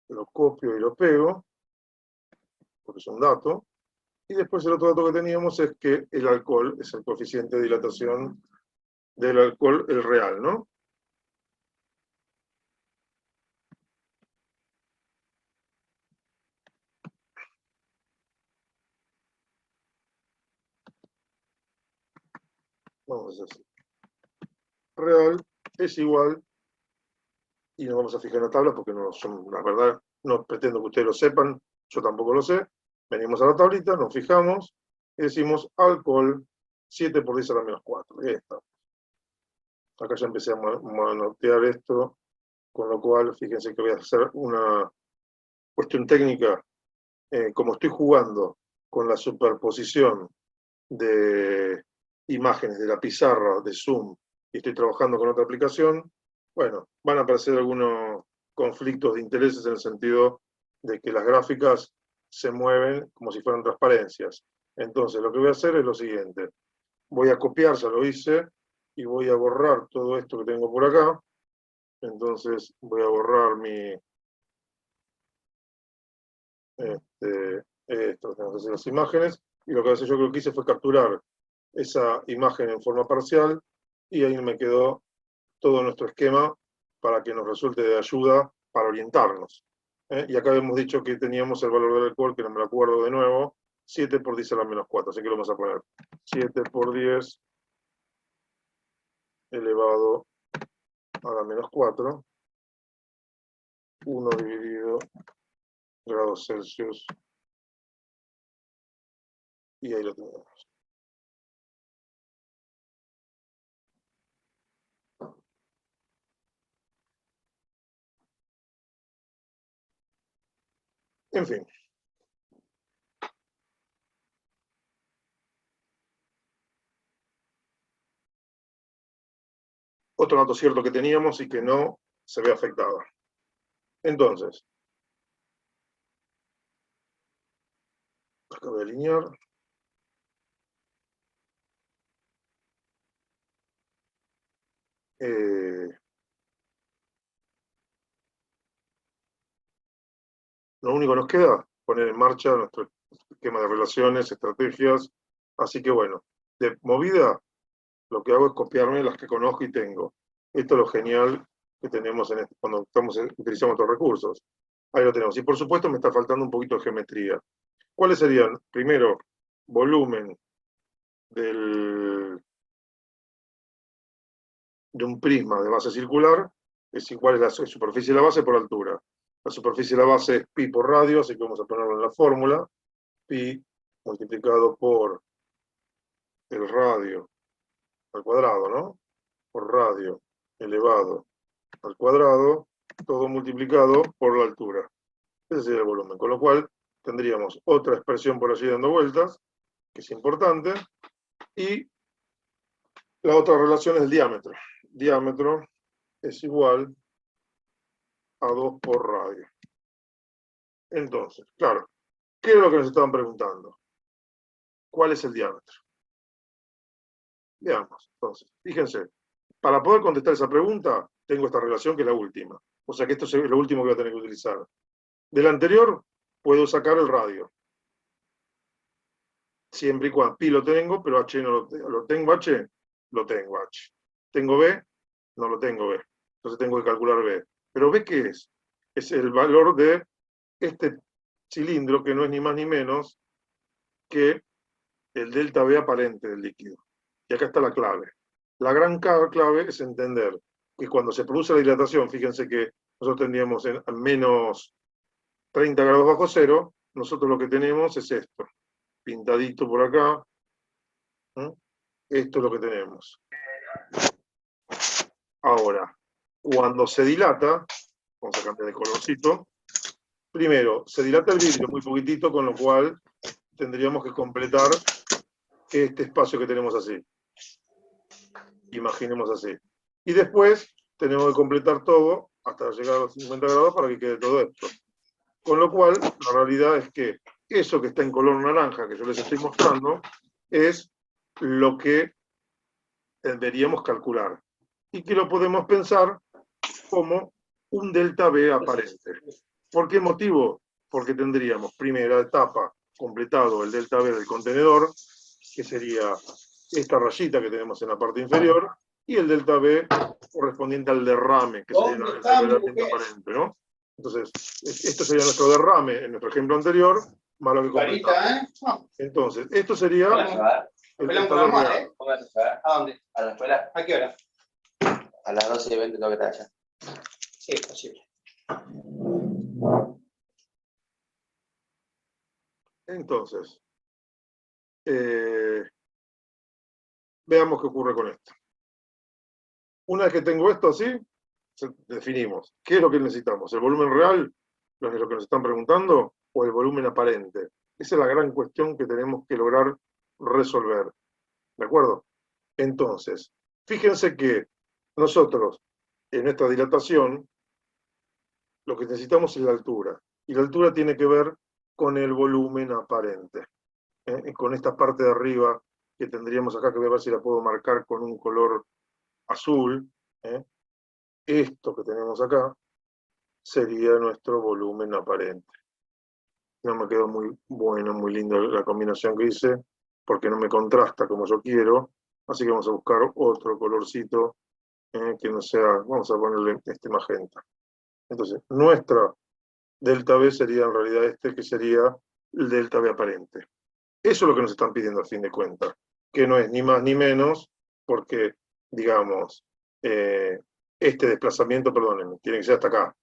Lo copio y lo pego, porque es un dato. Y después el otro dato que teníamos es que el alcohol es el coeficiente de dilatación del alcohol, el real, ¿no? Vamos a hacer así. Real es igual, y nos vamos a fijar en la tabla porque no son, la verdad, no pretendo que ustedes lo sepan, yo tampoco lo sé. Venimos a la tablita, nos fijamos y decimos alcohol 7 por 10 a la menos 4. Ahí está. Acá ya empecé a manotear esto, con lo cual fíjense que voy a hacer una cuestión técnica. Como estoy jugando con la superposición de imágenes de la pizarra de Zoom y estoy trabajando con otra aplicación, bueno, van a aparecer algunos conflictos de intereses en el sentido de que las gráficas se mueven como si fueran transparencias. Entonces, lo que voy a hacer es lo siguiente. Voy a copiar, ya lo hice, y voy a borrar todo esto que tengo por acá. Entonces, voy a borrar mi... esto, tenemos que hacer las imágenes, y lo que yo creo que hice fue capturar esa imagen en forma parcial, y ahí me quedó todo nuestro esquema para que nos resulte de ayuda para orientarnos. Y acá hemos dicho que teníamos el valor del alcohol, que no me lo acuerdo de nuevo, 7 por 10 a la menos 4, así que lo vamos a poner 7 por 10 elevado a la menos 4, 1 dividido grados Celsius, y ahí lo tenemos. En fin. Otro dato cierto que teníamos y que no se ve afectado. Entonces, acá voy a alinear. Lo único que nos queda, poner en marcha nuestro esquema de relaciones, estrategias. Así que bueno, de movida, lo que hago es copiarme las que conozco y tengo. Esto es lo genial que tenemos cuando utilizamos estos recursos. Ahí lo tenemos. Y por supuesto me está faltando un poquito de geometría. ¿Cuáles serían? Primero, volumen de un prisma de base circular es igual a la superficie de la base por altura. La superficie de la base es pi por radio, así que vamos a ponerlo en la fórmula. Pi multiplicado por el radio al cuadrado, ¿no? Por radio elevado al cuadrado, todo multiplicado por la altura. Ese sería el volumen. Con lo cual tendríamos otra expresión por allí dando vueltas, que es importante, y la otra relación es el diámetro. Diámetro es igual a 2 por radio. Entonces, claro, ¿qué es lo que nos estaban preguntando? ¿Cuál es el diámetro? Veamos, entonces, fíjense, para poder contestar esa pregunta, tengo esta relación que es la última. O sea que esto es lo último que voy a tener que utilizar. Del anterior, puedo sacar el radio. Siempre y cuando pi lo tengo, pero h no lo tengo. H, lo tengo h. ¿Tengo b? No lo tengo b. Entonces tengo que calcular b. ¿Pero b qué es? Es el valor de este cilindro, que no es ni más ni menos que el delta B aparente del líquido. Y acá está la clave. La gran clave es entender que cuando se produce la dilatación, fíjense que nosotros tendríamos en menos 30 grados bajo cero, nosotros lo que tenemos es esto, pintadito por acá. Esto es lo que tenemos. Ahora, cuando se dilata, vamos a cambiar de colorcito, primero, se dilata el vidrio muy poquitito, con lo cual tendríamos que completar este espacio que tenemos así. Imaginemos así. Y después tenemos que completar todo hasta llegar a los 50 grados para que quede todo esto. Con lo cual, la realidad es que eso que está en color naranja, que yo les estoy mostrando, es lo que deberíamos calcular. Y que lo podemos pensar como un delta B aparente. ¿Por qué motivo? Porque tendríamos, primera etapa, completado el delta B del contenedor, que sería esta rayita que tenemos en la parte inferior, y el delta B correspondiente al derrame, que sería el revelamiento aparente, ¿no? Entonces, esto sería nuestro derrame en nuestro ejemplo anterior, más lo que completamos. Entonces, esto sería el contador real. ¿A dónde? A la escuela. ¿A qué hora? A las 12:20 tengo que estar allá. Sí, es posible. Entonces, veamos qué ocurre con esto. Una vez que tengo esto así, definimos qué es lo que necesitamos, el volumen real, lo que nos están preguntando, o el volumen aparente. Esa es la gran cuestión que tenemos que lograr resolver. ¿De acuerdo? Entonces, fíjense que nosotros, en esta dilatación, lo que necesitamos es la altura. Y la altura tiene que ver con el volumen aparente. Con esta parte de arriba que tendríamos acá, que voy a ver si la puedo marcar con un color azul. Esto que tenemos acá sería nuestro volumen aparente. No me quedó muy bueno, muy linda la combinación que hice, porque no me contrasta como yo quiero. Así que vamos a buscar otro colorcito que no sea, vamos a ponerle este magenta. Entonces, nuestra delta B sería en realidad este, que sería el delta B aparente. Eso es lo que nos están pidiendo a fin de cuentas, que no es ni más ni menos, porque, digamos, este desplazamiento, perdónenme, tiene que ser hasta acá,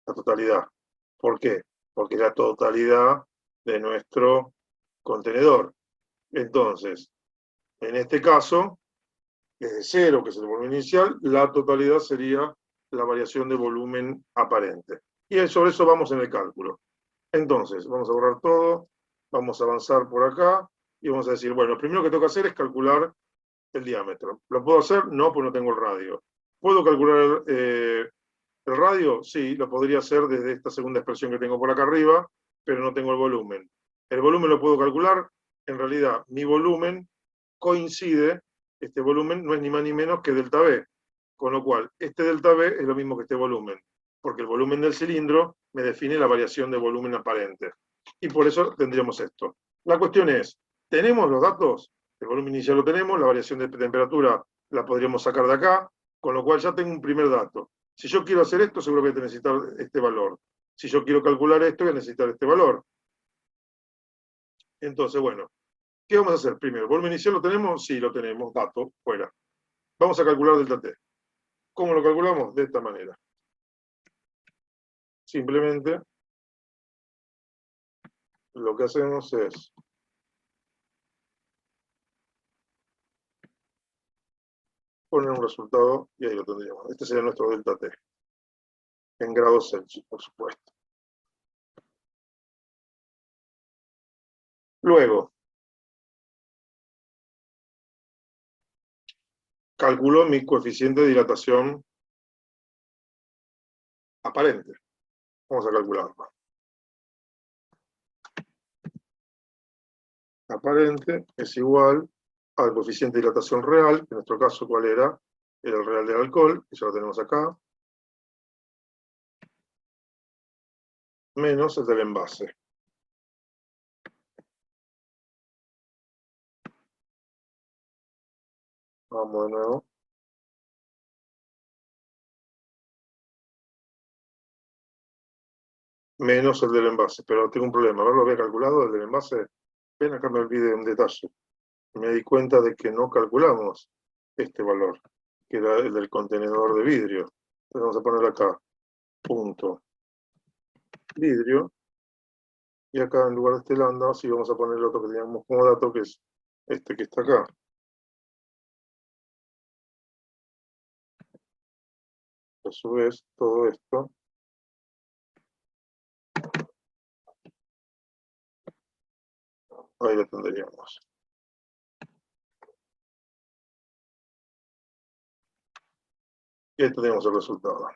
la totalidad. ¿Por qué? Porque es la totalidad de nuestro contenedor. Entonces, en este caso, desde cero, que es el volumen inicial, la totalidad sería la variación de volumen aparente. Y sobre eso vamos en el cálculo. Entonces, vamos a borrar todo, vamos a avanzar por acá, y vamos a decir, bueno, lo primero que tengo que hacer es calcular el diámetro. ¿Lo puedo hacer? No, pues no tengo el radio. ¿Puedo calcular el radio? Sí, lo podría hacer desde esta segunda expresión que tengo por acá arriba, pero no tengo el volumen. ¿El volumen lo puedo calcular? En realidad, mi volumen coincide, este volumen no es ni más ni menos que delta B, con lo cual este delta B es lo mismo que este volumen, porque el volumen del cilindro me define la variación de volumen aparente. Y por eso tendríamos esto. La cuestión es, ¿tenemos los datos? El volumen inicial lo tenemos, la variación de temperatura la podríamos sacar de acá, con lo cual ya tengo un primer dato. Si yo quiero hacer esto, seguro que voy a necesitar este valor. Si yo quiero calcular esto, voy a necesitar este valor. Entonces, bueno, ¿qué vamos a hacer primero? ¿El volumen inicial lo tenemos? Sí, lo tenemos, dato, fuera. Vamos a calcular delta T. ¿Cómo lo calculamos? De esta manera. Simplemente lo que hacemos es poner un resultado y ahí lo tendríamos. Este sería nuestro delta T, en grados Celsius, por supuesto. Luego, calculo mi coeficiente de dilatación aparente. Vamos a calcularlo. Aparente es igual al coeficiente de dilatación real, que en nuestro caso, ¿cuál era? Era el real del alcohol, que ya lo tenemos acá, menos el del envase. Vamos de nuevo. Menos el del envase, pero tengo un problema. A ver, lo había calculado, el del envase. Ven acá, me olvidé un detalle. Me di cuenta de que no calculamos este valor, que era el del contenedor de vidrio. Entonces vamos a poner acá, punto, vidrio. Y acá en lugar de este lambda, sí vamos a poner el otro que teníamos como dato, que es este que está acá. A su vez, todo esto ahí lo tendríamos. Y ahí tendríamos el resultado.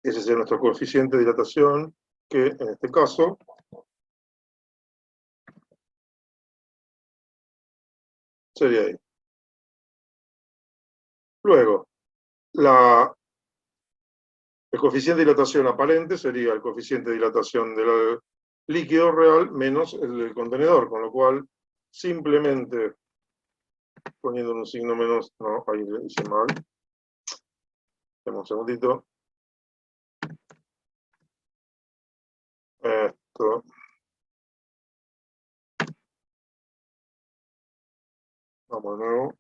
Ese sería nuestro coeficiente de dilatación, que en este caso sería ahí. Luego, el coeficiente de dilatación aparente sería el coeficiente de dilatación del líquido real menos el del contenedor, con lo cual simplemente poniendo un signo menos, no, ahí le hice mal. Dame un segundito. Esto. Vamos de nuevo.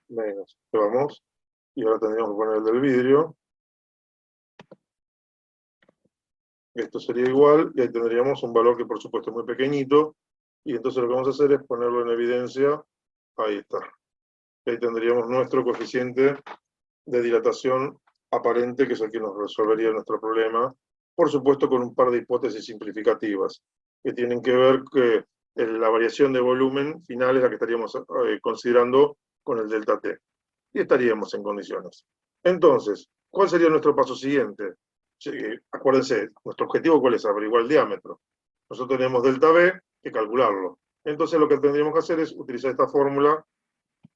Menos. Vamos. Y ahora tendríamos que poner el del vidrio. Esto sería igual, y ahí tendríamos un valor que por supuesto es muy pequeñito, y entonces lo que vamos a hacer es ponerlo en evidencia. Ahí está. Ahí tendríamos nuestro coeficiente de dilatación aparente, que es el que nos resolvería nuestro problema, por supuesto con un par de hipótesis simplificativas, que tienen que ver que la variación de volumen final es la que estaríamos considerando con el delta T. Y estaríamos en condiciones. Entonces, ¿cuál sería nuestro paso siguiente? Acuérdense, nuestro objetivo ¿cuál es? Averiguar el diámetro. Nosotros tenemos delta B, que calcularlo. Entonces lo que tendríamos que hacer es utilizar esta fórmula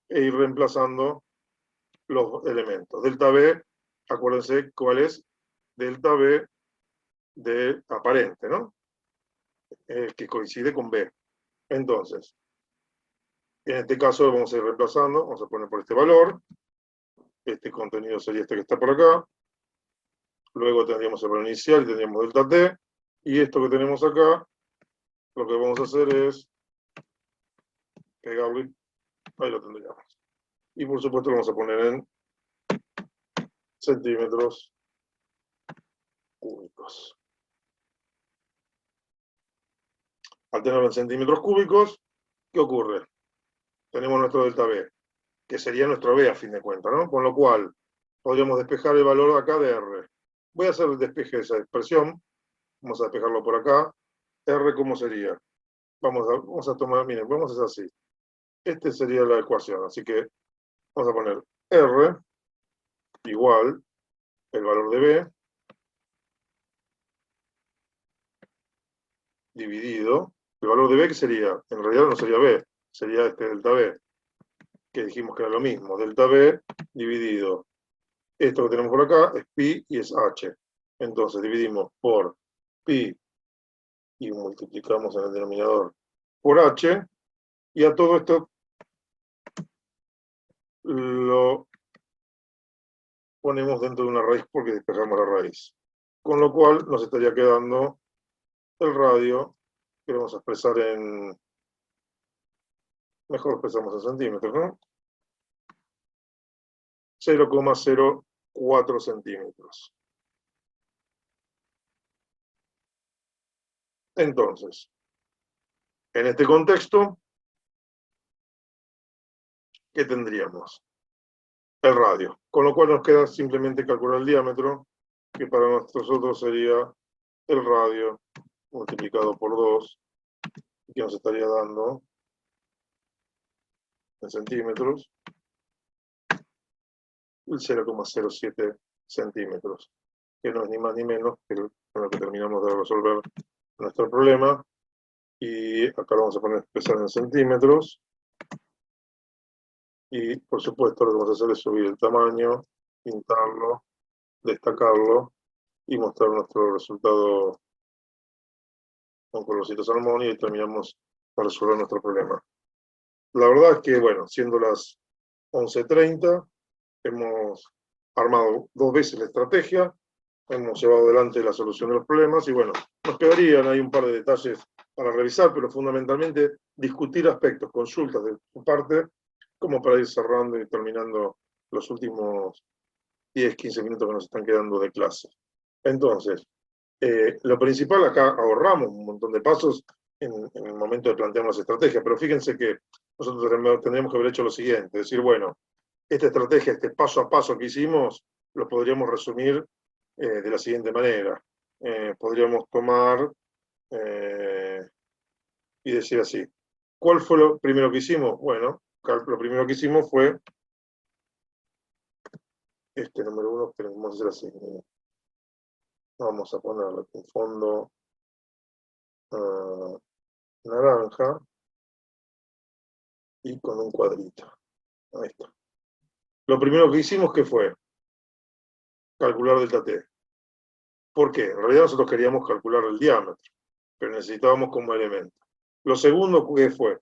e ir reemplazando los elementos. Delta B acuérdense cuál es delta B de aparente, ¿no? Que coincide con B. Entonces, en este caso vamos a ir reemplazando, vamos a poner por este valor, este contenido sería este que está por acá, luego tendríamos el valor inicial y tendríamos delta T, y esto que tenemos acá, lo que vamos a hacer es pegarlo, ahí lo tendríamos. Y por supuesto lo vamos a poner en centímetros cúbicos. Al tenerlo en centímetros cúbicos, ¿qué ocurre? Tenemos nuestro delta B, que sería nuestro B a fin de cuentas, ¿no? Con lo cual, podríamos despejar el valor acá de R. Voy a hacer el despeje de esa expresión. Vamos a despejarlo por acá. R, ¿cómo sería? Vamos a tomar, miren, vamos a hacer así. Esta sería la ecuación, así que vamos a poner R igual el valor de B dividido. El valor de B, ¿qué sería? En realidad no sería B, sería este delta B, que dijimos que era lo mismo. Delta B dividido. Esto que tenemos por acá es pi y es h. Entonces dividimos por pi y multiplicamos en el denominador por h. Y a todo esto lo ponemos dentro de una raíz porque despejamos la raíz. Con lo cual nos estaría quedando el radio, que lo vamos a expresar en... Mejor expresamos en centímetros, ¿no? 0,04 centímetros. Entonces, en este contexto, ¿qué tendríamos? El radio. Con lo cual nos queda simplemente calcular el diámetro, que para nosotros sería el radio multiplicado por 2, que nos estaría dando en centímetros el 0,07 centímetros, que no es ni más ni menos que con lo que terminamos de resolver nuestro problema. Y acá lo vamos a poner expresar en centímetros. Y por supuesto lo que vamos a hacer es subir el tamaño, pintarlo, destacarlo y mostrar nuestro resultado con colorcito salmón, y terminamos para resolver nuestro problema. La verdad es que, bueno, siendo las 11:30, hemos armado 2 veces la estrategia, hemos llevado adelante la solución de los problemas, y bueno, nos quedarían ahí un par de detalles para revisar, pero fundamentalmente discutir aspectos, consultas de su parte, como para ir cerrando y terminando los últimos 10, 15 minutos que nos están quedando de clase. Entonces, lo principal, acá ahorramos un montón de pasos en el momento de plantear las estrategias, pero fíjense que nosotros tendríamos que haber hecho lo siguiente, decir, bueno, esta estrategia, este paso a paso que hicimos, lo podríamos resumir de la siguiente manera. Podríamos tomar y decir así, ¿cuál fue lo primero que hicimos? Bueno, lo primero que hicimos fue este número 1, pero vamos a hacer así. Vamos a ponerle un fondo naranja y con un cuadrito. Ahí está. Lo primero que hicimos, ¿qué fue? Calcular delta T. ¿Por qué? En realidad nosotros queríamos calcular el diámetro, pero necesitábamos como elemento. Lo segundo, ¿qué fue?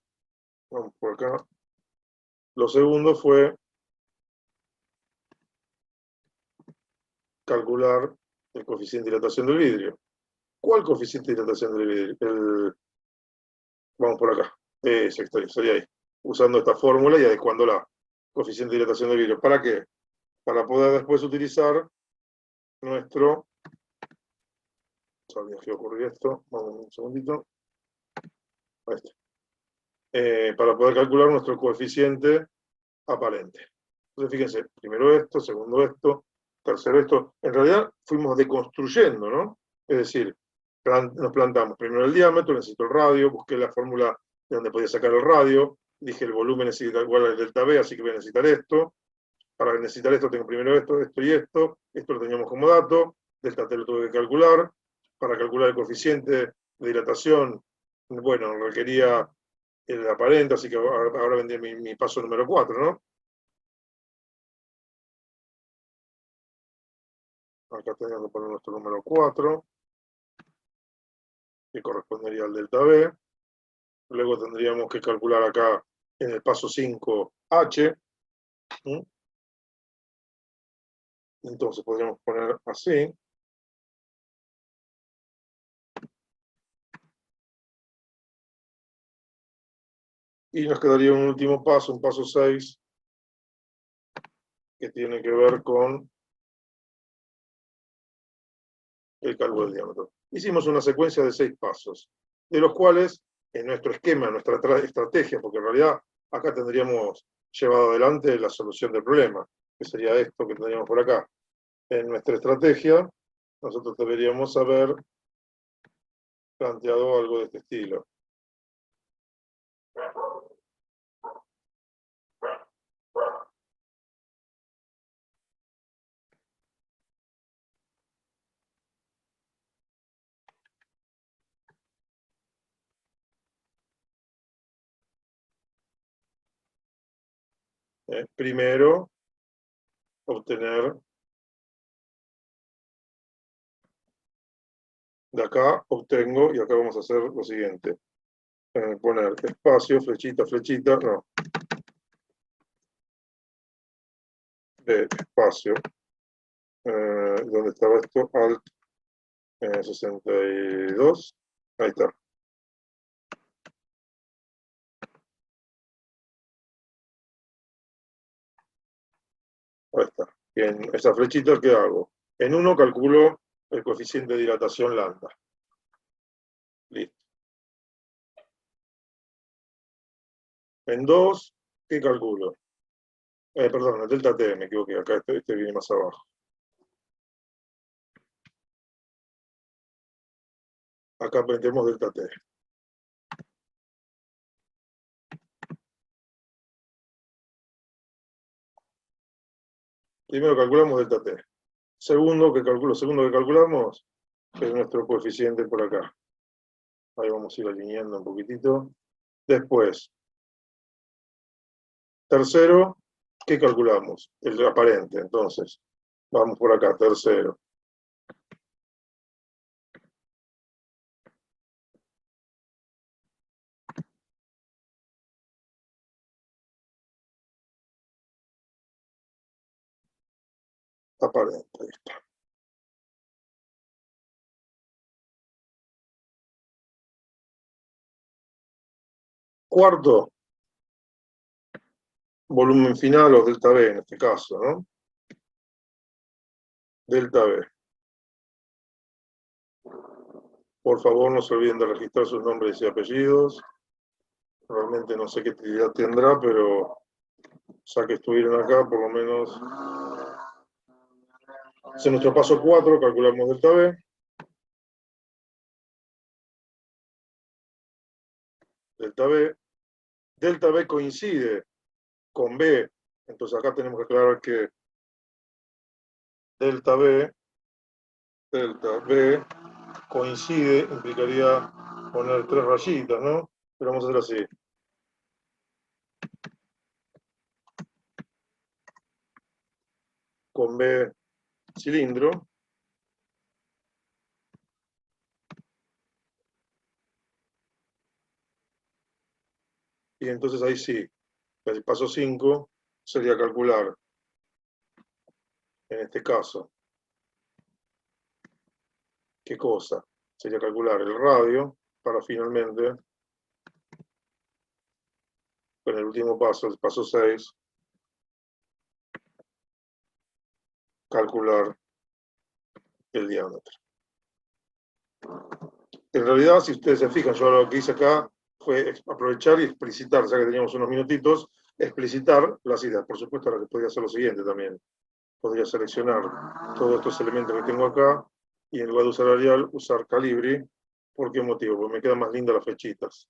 Vamos por acá. Lo segundo fue calcular el coeficiente de dilatación del vidrio. ¿Cuál coeficiente de dilatación del vidrio? Vamos por acá. Sería ahí. Usando esta fórmula y adecuándola. Coeficiente de dilatación del vidrio. ¿Para qué? Para poder después utilizar nuestro... Sabía que ocurría esto. Vamos un segundito. Ahí está. Para poder calcular nuestro coeficiente aparente. Entonces, fíjense, primero esto, segundo esto, tercero esto. En realidad fuimos deconstruyendo, ¿no? Es decir, nos plantamos primero el diámetro, necesito el radio, busqué la fórmula de donde podía sacar el radio, dije el volumen necesita igual al delta B, así que voy a necesitar esto. Para necesitar esto tengo primero esto, esto y esto lo teníamos como dato, delta T lo tuve que calcular. Para calcular el coeficiente de dilatación, bueno, requería el aparente, así que ahora vendría mi paso número 4, ¿no? Acá tenemos que poner nuestro número 4, que correspondería al delta B. Luego tendríamos que calcular acá en el paso 5 H. Entonces podríamos poner así. Y nos quedaría un último paso, un paso 6, que tiene que ver con el cálculo del diámetro. Hicimos una secuencia de 6 pasos, de los cuales en nuestro esquema, en nuestra estrategia, porque en realidad acá tendríamos llevado adelante la solución del problema, que sería esto que tendríamos por acá. En nuestra estrategia, nosotros deberíamos haber planteado algo de este estilo. Primero, obtener, de acá obtengo, y acá vamos a hacer lo siguiente. Poner espacio, flechita, flechita, no. De espacio. ¿Dónde estaba esto? Alt 62. Ahí está. Ahí está. Y en esa flechita, ¿qué hago? En 1 calculo el coeficiente de dilatación lambda. Listo. En 2, ¿qué calculo? Perdón, el delta T, me equivoqué. Acá este viene más abajo. Acá metemos delta T. Primero calculamos delta T. Segundo que calculamos es nuestro coeficiente por acá. Ahí vamos a ir alineando un poquitito. Después, tercero, ¿qué calculamos? El aparente. Entonces, vamos por acá, tercero. Aparente, ahí está. Cuarto, volumen final o delta B en este caso, ¿no? Delta B. Por favor, no se olviden de registrar sus nombres y apellidos. Realmente no sé qué utilidad tendrá, pero ya que estuvieron acá, por lo menos. En nuestro paso 4 calculamos delta B. Delta B. Delta B coincide con B. Entonces acá tenemos que aclarar que delta B coincide, implicaría poner 3 rayitas, ¿no? Pero vamos a hacer así. Con B cilindro. Y entonces ahí sí, el paso 5 sería calcular, en este caso, ¿qué cosa? Sería calcular el radio para finalmente, con el último paso, el paso 6, calcular el diámetro. En realidad, si ustedes se fijan, yo lo que hice acá fue aprovechar y explicitar, ya que teníamos unos minutitos, explicitar las ideas. Por supuesto, ahora que podría hacer lo siguiente también. Podría seleccionar todos estos elementos que tengo acá y en lugar de usar Arial, usar Calibri. ¿Por qué motivo? Porque me quedan más lindas las flechitas.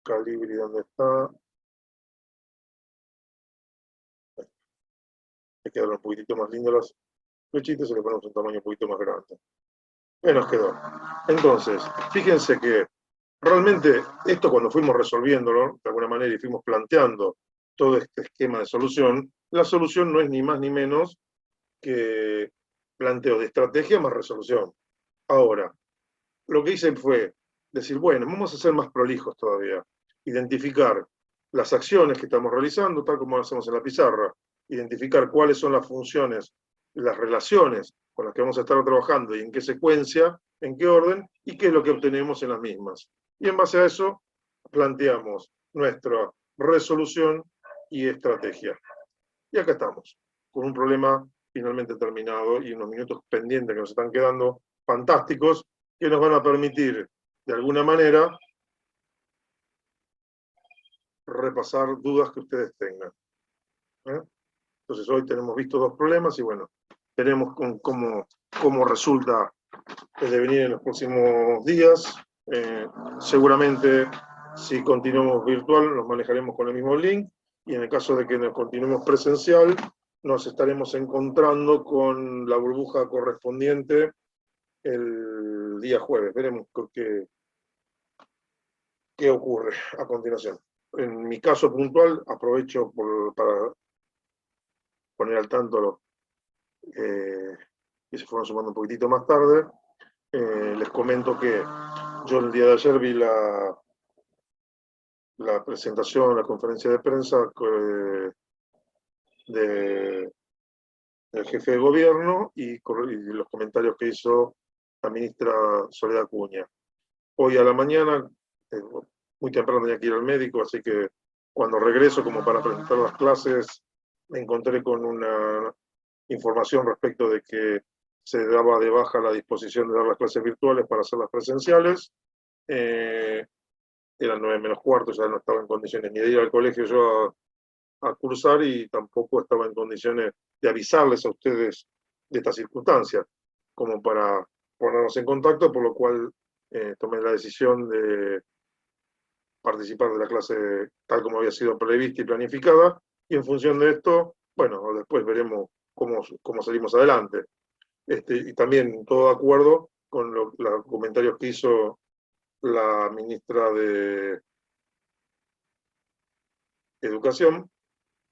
Calibri, ¿dónde está? Me quedaron un poquitito más lindas las flechitas y le ponemos un tamaño un poquito más grande. Nos quedó. Entonces, fíjense que realmente esto cuando fuimos resolviéndolo, de alguna manera, y fuimos planteando todo este esquema de solución, la solución no es ni más ni menos que planteo de estrategia más resolución. Ahora, lo que hice fue decir, bueno, vamos a ser más prolijos todavía, identificar las acciones que estamos realizando, tal como lo hacemos en la pizarra, identificar cuáles son las funciones, las relaciones con las que vamos a estar trabajando y en qué secuencia, en qué orden, y qué es lo que obtenemos en las mismas. Y en base a eso, planteamos nuestra resolución y estrategia. Y acá estamos, con un problema finalmente terminado y unos minutos pendientes que nos están quedando fantásticos, que nos van a permitir, de alguna manera, repasar dudas que ustedes tengan. Entonces hoy tenemos visto dos problemas y bueno, veremos cómo resulta el devenir en los próximos días. Seguramente, si continuamos virtual, nos manejaremos con el mismo link, y en el caso de que nos continuemos presencial, nos estaremos encontrando con la burbuja correspondiente el día jueves. Veremos qué ocurre a continuación. En mi caso puntual, aprovecho para poner al tanto que se fueron sumando un poquitito más tarde. Les comento que yo el día de ayer vi la presentación, la conferencia de prensa del jefe de gobierno y los comentarios que hizo la ministra Soledad Acuña. Hoy a la mañana, muy temprano tenía que ir al médico, así que cuando regreso como para presentar las clases, me encontré con una información respecto de que se daba de baja la disposición de dar las clases virtuales para hacerlas presenciales. Eran 9 menos cuarto, ya no estaba en condiciones ni de ir al colegio yo a cursar, y tampoco estaba en condiciones de avisarles a ustedes de esta circunstancia, como para ponernos en contacto, por lo cual tomé la decisión de participar de la clase tal como había sido prevista y planificada, y en función de esto, bueno, después veremos cómo salimos adelante. Y también todo de acuerdo con los comentarios que hizo la ministra de Educación,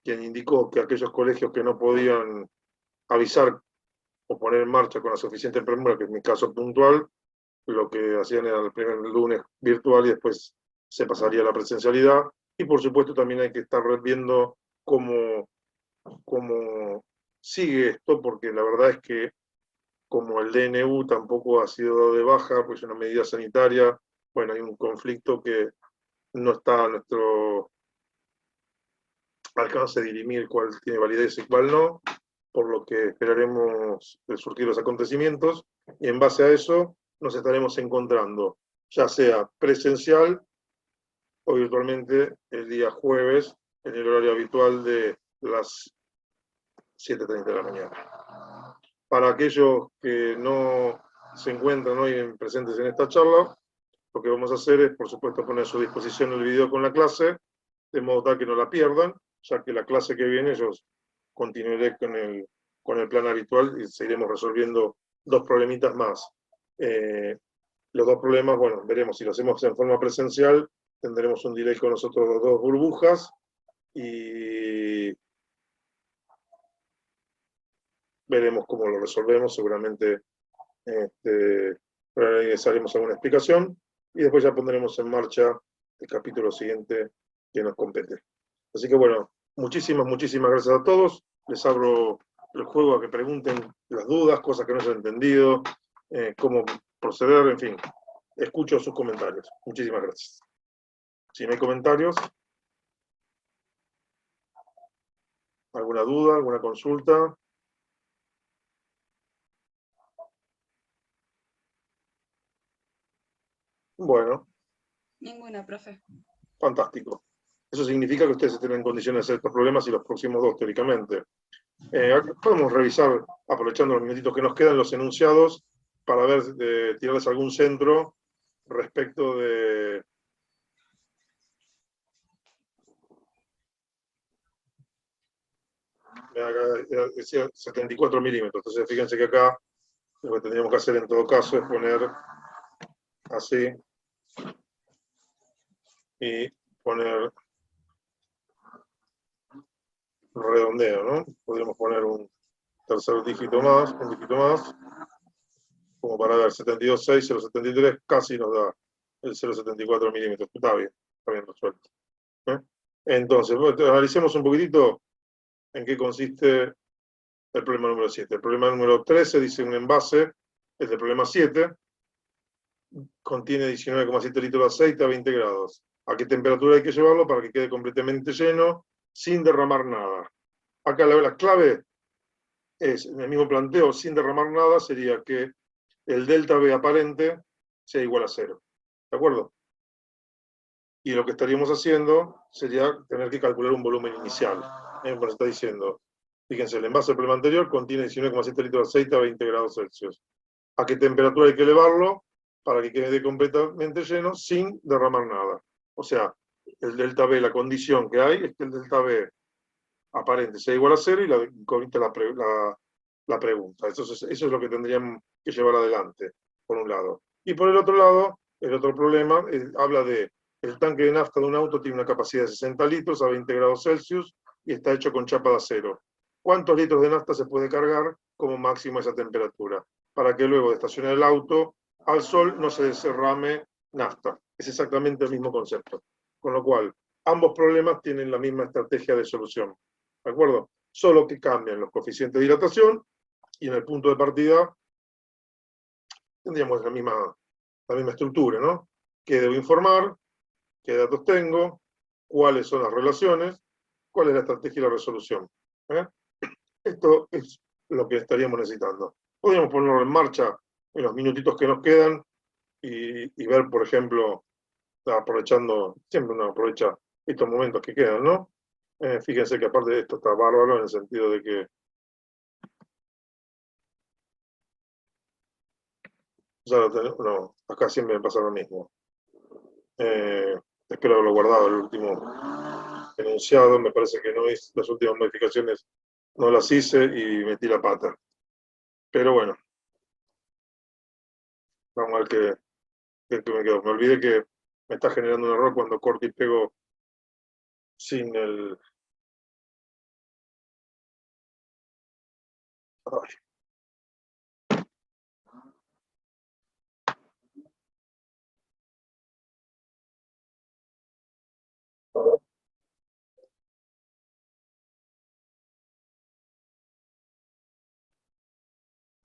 quien indicó que aquellos colegios que no podían avisar o poner en marcha con la suficiente premura, que es mi caso puntual, lo que hacían era el primer lunes virtual y después se pasaría a la presencialidad. Y por supuesto también hay que estar viendo cómo sigue esto, porque la verdad es que como el DNU tampoco ha sido dado de baja, pues una medida sanitaria, bueno, hay un conflicto que no está a nuestro alcance de dirimir cuál tiene validez y cuál no, por lo que esperaremos surgir los acontecimientos, y en base a eso nos estaremos encontrando, ya sea presencial o virtualmente el día jueves, en el horario habitual de las 7:30 de la mañana. Para aquellos que no se encuentran hoy presentes en esta charla, lo que vamos a hacer es, por supuesto, poner a su disposición el video con la clase, de modo tal que no la pierdan, ya que la clase que viene yo continuaré con el plan habitual y seguiremos resolviendo dos problemitas más. Los dos problemas, bueno, veremos si lo hacemos en forma presencial, tendremos un delay con nosotros dos burbujas, y veremos cómo lo resolvemos. Seguramente les haremos alguna explicación y después ya pondremos en marcha el capítulo siguiente que nos compete. Así que bueno, muchísimas gracias a todos. Les abro el juego a que pregunten las dudas, cosas que no se han entendido, cómo proceder, en fin. Escucho sus comentarios. Muchísimas gracias. Si no hay comentarios, ¿alguna duda, alguna consulta? Bueno. Ninguna, profe. Fantástico. Eso significa que ustedes estén en condiciones de hacer estos problemas y los próximos dos, teóricamente. Podemos revisar, aprovechando los minutitos que nos quedan, los enunciados para ver, tirarles algún centro respecto de... Decía 74 milímetros, entonces fíjense que acá lo que tendríamos que hacer en todo caso es poner así y poner redondeo, ¿no? Podríamos poner un tercer dígito más, un dígito más, como para ver, 72,6, 0,73, casi nos da el 0,74 milímetros. Está bien resuelto. Entonces, analicemos un poquitito en qué consiste el problema número 7. El problema número 13 dice un envase, es el problema 7, contiene 19,7 litros de aceite a 20 grados. ¿A qué temperatura hay que llevarlo para que quede completamente lleno, sin derramar nada? Acá la clave es, en el mismo planteo, sin derramar nada, sería que el delta B aparente sea igual a 0. ¿De acuerdo? Y lo que estaríamos haciendo sería tener que calcular un volumen inicial. Como está diciendo, fíjense, el envase del problema anterior contiene 19,7 litros de aceite a 20 grados Celsius. ¿A qué temperatura hay que elevarlo para que quede completamente lleno sin derramar nada? O sea, el delta B, la condición que hay es que el delta B aparente sea igual a 0 y la pregunta. Eso es lo que tendrían que llevar adelante, por un lado. Y por el otro lado, el otro problema habla de el tanque de nafta de un auto tiene una capacidad de 60 litros a 20 grados Celsius y está hecho con chapa de acero. ¿Cuántos litros de nafta se puede cargar como máximo a esa temperatura? Para que luego de estacionar el auto al sol no se derrame nafta. Es exactamente el mismo concepto. Con lo cual, ambos problemas tienen la misma estrategia de solución. ¿De acuerdo? Solo que cambian los coeficientes de dilatación y en el punto de partida tendríamos la misma estructura, ¿no? ¿Qué debo informar? ¿Qué datos tengo? ¿Cuáles son las relaciones? ¿Cuál es la estrategia y la resolución? Esto es lo que estaríamos necesitando. Podríamos ponerlo en marcha en los minutitos que nos quedan y ver, por ejemplo, aprovechando, siempre uno aprovecha estos momentos que quedan, ¿no? Fíjense que aparte de esto está bárbaro en el sentido de que ya lo tenemos, no, acá siempre me pasa lo mismo. Espero haberlo guardado el último enunciado, me parece que no hice las últimas modificaciones, no las hice y metí la pata. Pero bueno, vamos a ver qué me quedó. Me olvidé que me está generando un error cuando corto y pego sin el... Ay.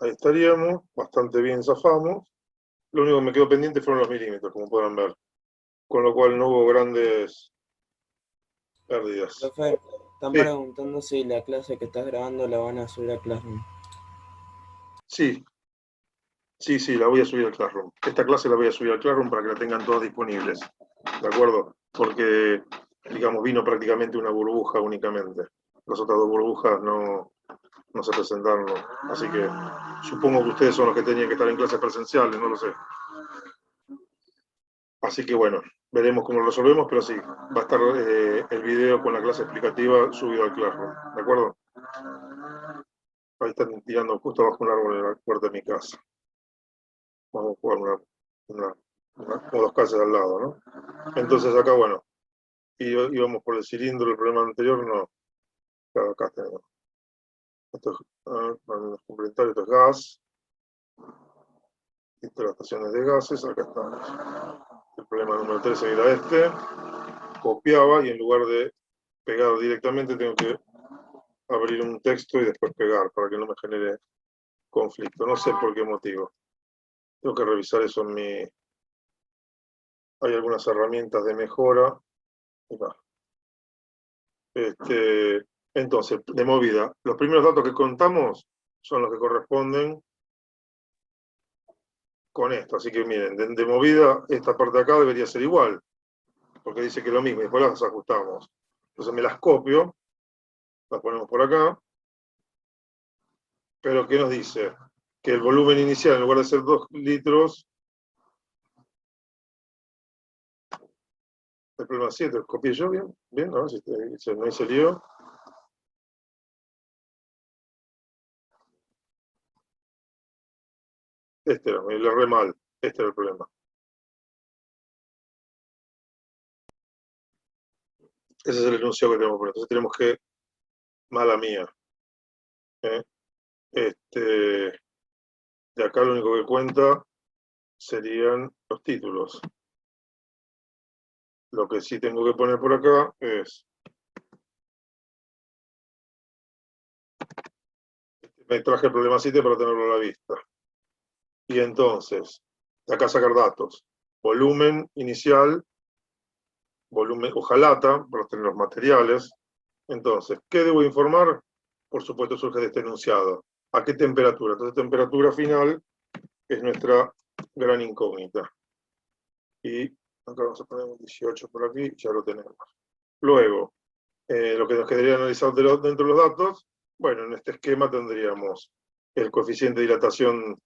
Ahí estaríamos, bastante bien zafamos. Lo único que me quedó pendiente fueron los milímetros, como podrán ver. Con lo cual no hubo grandes pérdidas. Profe, están Sí. preguntando si la clase que estás grabando la van a subir a Classroom. Sí, la voy a subir al Classroom. Esta clase la voy a subir al Classroom para que la tengan todas disponibles. ¿De acuerdo? Porque, digamos, vino prácticamente una burbuja únicamente. Las otras dos burbujas no se presentaron. Así que supongo que ustedes son los que tenían que estar en clases presenciales, no lo sé. Así que bueno, veremos cómo lo resolvemos, pero sí, va a estar el video con la clase explicativa subido al Classroom. ¿De acuerdo? Ahí están tirando justo abajo un árbol en la puerta de mi casa. Vamos a jugar como dos casas al lado, ¿no? Entonces acá, bueno, íbamos por el cilindro, el problema anterior, no. Claro, acá tenemos. Esto es complementario, esto es gas. Instalaciones de gases, acá estamos. El problema número 13 era este. Copiaba y en lugar de pegar directamente tengo que abrir un texto y después pegar para que no me genere conflicto. No sé por qué motivo. Tengo que revisar eso en mi... Hay algunas herramientas de mejora. Entonces, de movida, los primeros datos que contamos son los que corresponden con esto. Así que miren, de movida, esta parte de acá debería ser igual, porque dice que es lo mismo, y después las ajustamos. Entonces me las copio, las ponemos por acá, pero ¿qué nos dice? Que el volumen inicial, en lugar de ser 2 litros, el problema 7, copié yo bien, a ver si no hice lío. Me le erré mal, este era el problema. Ese es el enunciado que tenemos que poner. Entonces tenemos que, mala mía, De acá lo único que cuenta serían los títulos. Lo que sí tengo que poner por acá es... Me traje el problema 7 para tenerlo a la vista. Y entonces, de acá sacar datos. Volumen inicial, volumen hojalata, para tener los materiales. Entonces, ¿qué debo informar? Por supuesto, surge de este enunciado. ¿A qué temperatura? Entonces, temperatura final es nuestra gran incógnita. Y acá vamos a poner un 18 por aquí, ya lo tenemos. Luego, lo que nos quedaría analizar dentro de los datos, bueno, en este esquema tendríamos el coeficiente de dilatación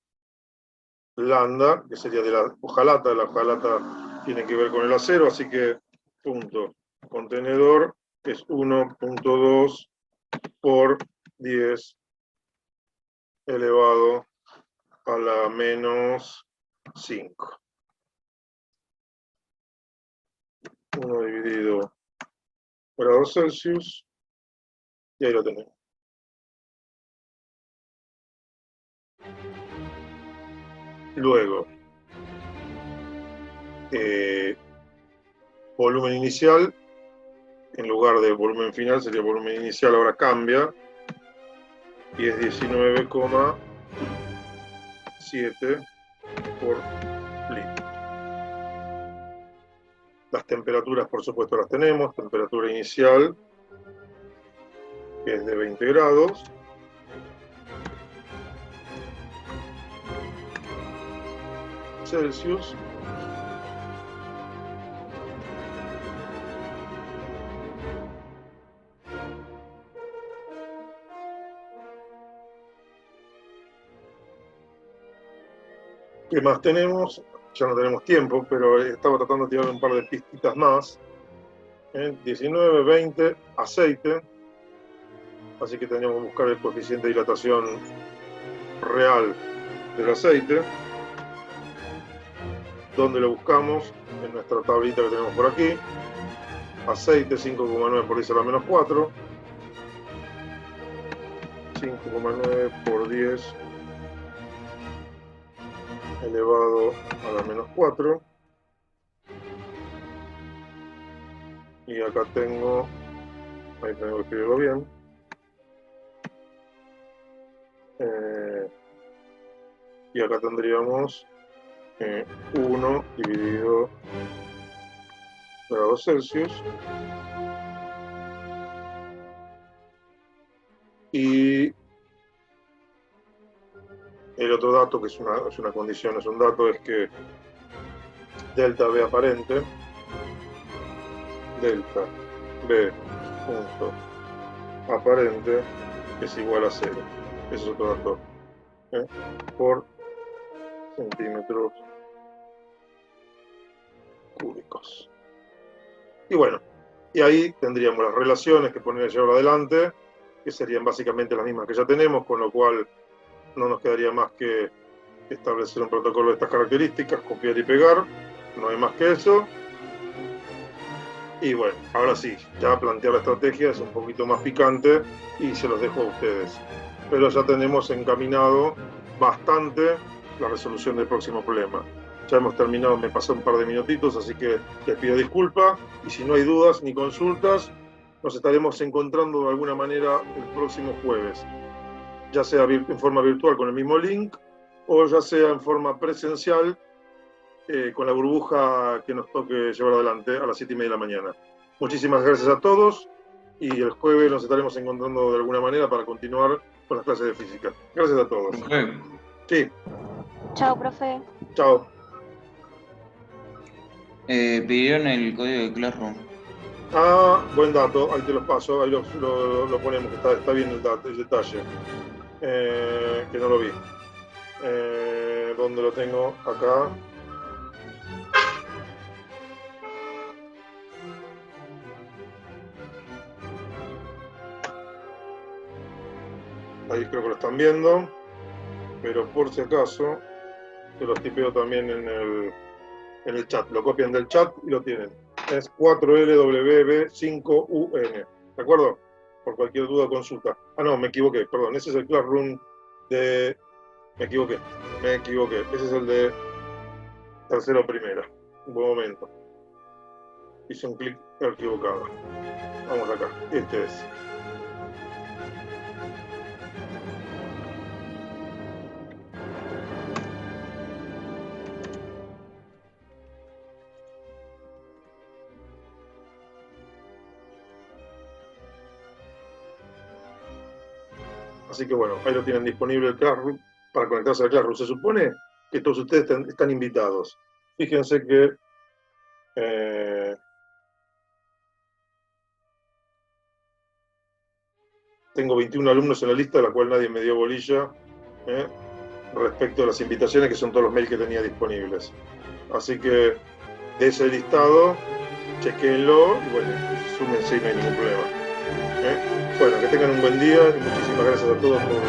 lambda, que sería de la hojalata tiene que ver con el acero, así que punto contenedor es 1.2 por 10 elevado a la menos 5. 1 dividido grados Celsius, y ahí lo tenemos. Luego, volumen inicial, en lugar de volumen final sería volumen inicial, ahora cambia, y es 19,7 por litro. Las temperaturas, por supuesto, las tenemos. Temperatura inicial, que es de 20 grados. Celsius. ¿Qué más tenemos? Ya no tenemos tiempo, pero estaba tratando de tirar un par de pistitas más. 19, 20, aceite. Así que tendríamos que buscar el coeficiente de dilatación real del aceite. ¿Dónde lo buscamos? En nuestra tablita que tenemos por aquí. Aceite 5,9 por 10 a la menos 4. 5,9 por 10 elevado a la menos 4. Y acá tengo, ahí tengo que escribirlo bien. Y acá tendríamos 1 dividido grados Celsius. Y el otro dato, que es una condición, es un dato, es que delta B aparente, delta B punto aparente es igual a 0. Ese es otro dato. Por centímetros cúbicos. Y bueno, y ahí tendríamos las relaciones que poner llevar adelante, que serían básicamente las mismas que ya tenemos, con lo cual no nos quedaría más que establecer un protocolo de estas características, copiar y pegar, no hay más que eso. Y bueno, ahora sí, ya plantear la estrategia es un poquito más picante y se los dejo a ustedes. Pero ya tenemos encaminado bastante la resolución del próximo problema. Ya hemos terminado, me pasé un par de minutitos, así que les pido disculpas. Y si no hay dudas ni consultas, nos estaremos encontrando de alguna manera el próximo jueves. Ya sea en forma virtual con el mismo link, o ya sea en forma presencial con la burbuja que nos toque llevar adelante a las 7:30 de la mañana. Muchísimas gracias a todos y el jueves nos estaremos encontrando de alguna manera para continuar con las clases de física. Gracias a todos. Sí. Chao, profe. Chao. Pidieron el código de Classroom. Ah, buen dato, ahí te los paso, ahí lo ponemos, que está bien el detalle, que no lo vi. ¿Dónde lo tengo? Acá. Ahí creo que lo están viendo, pero por si acaso, se los tipeo también en el chat. Lo copian del chat y lo tienen. Es 4LWB5UN. ¿De acuerdo? Por cualquier duda o consulta. Ah, no, me equivoqué, perdón. Ese es el Classroom Me equivoqué. Ese es el de tercera o primera. Un buen momento. Hice un clic equivocado. Vamos acá. Este es. Así que bueno, ahí lo tienen disponible el Classroom para conectarse al Classroom. Se supone que todos ustedes están invitados. Fíjense que tengo 21 alumnos en la lista, de la cual nadie me dio bolilla respecto a las invitaciones, que son todos los mails que tenía disponibles. Así que de ese listado, chequenlo y bueno, súmense y no hay ningún problema. Bueno, que tengan un buen día y muchísimas gracias a todos por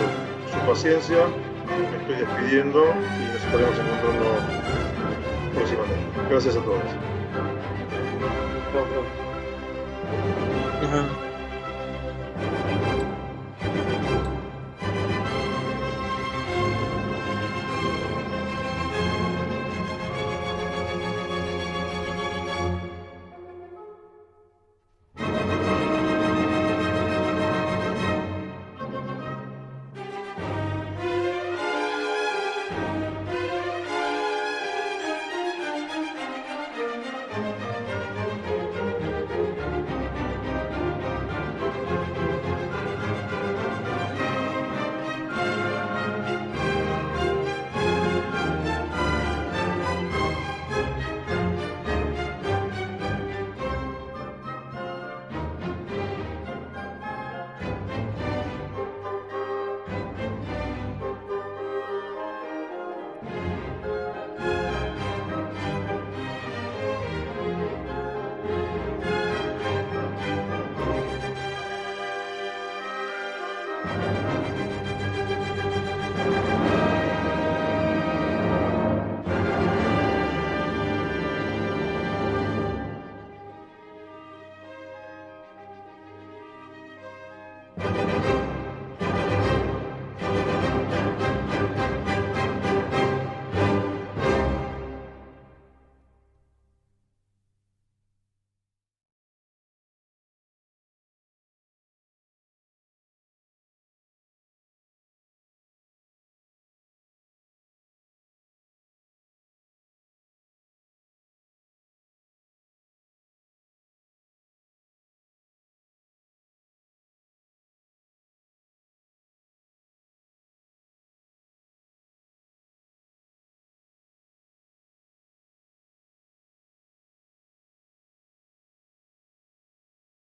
su paciencia. Me estoy despidiendo y nos estaremos encontrando próximamente. Gracias a todos. Chao, profe.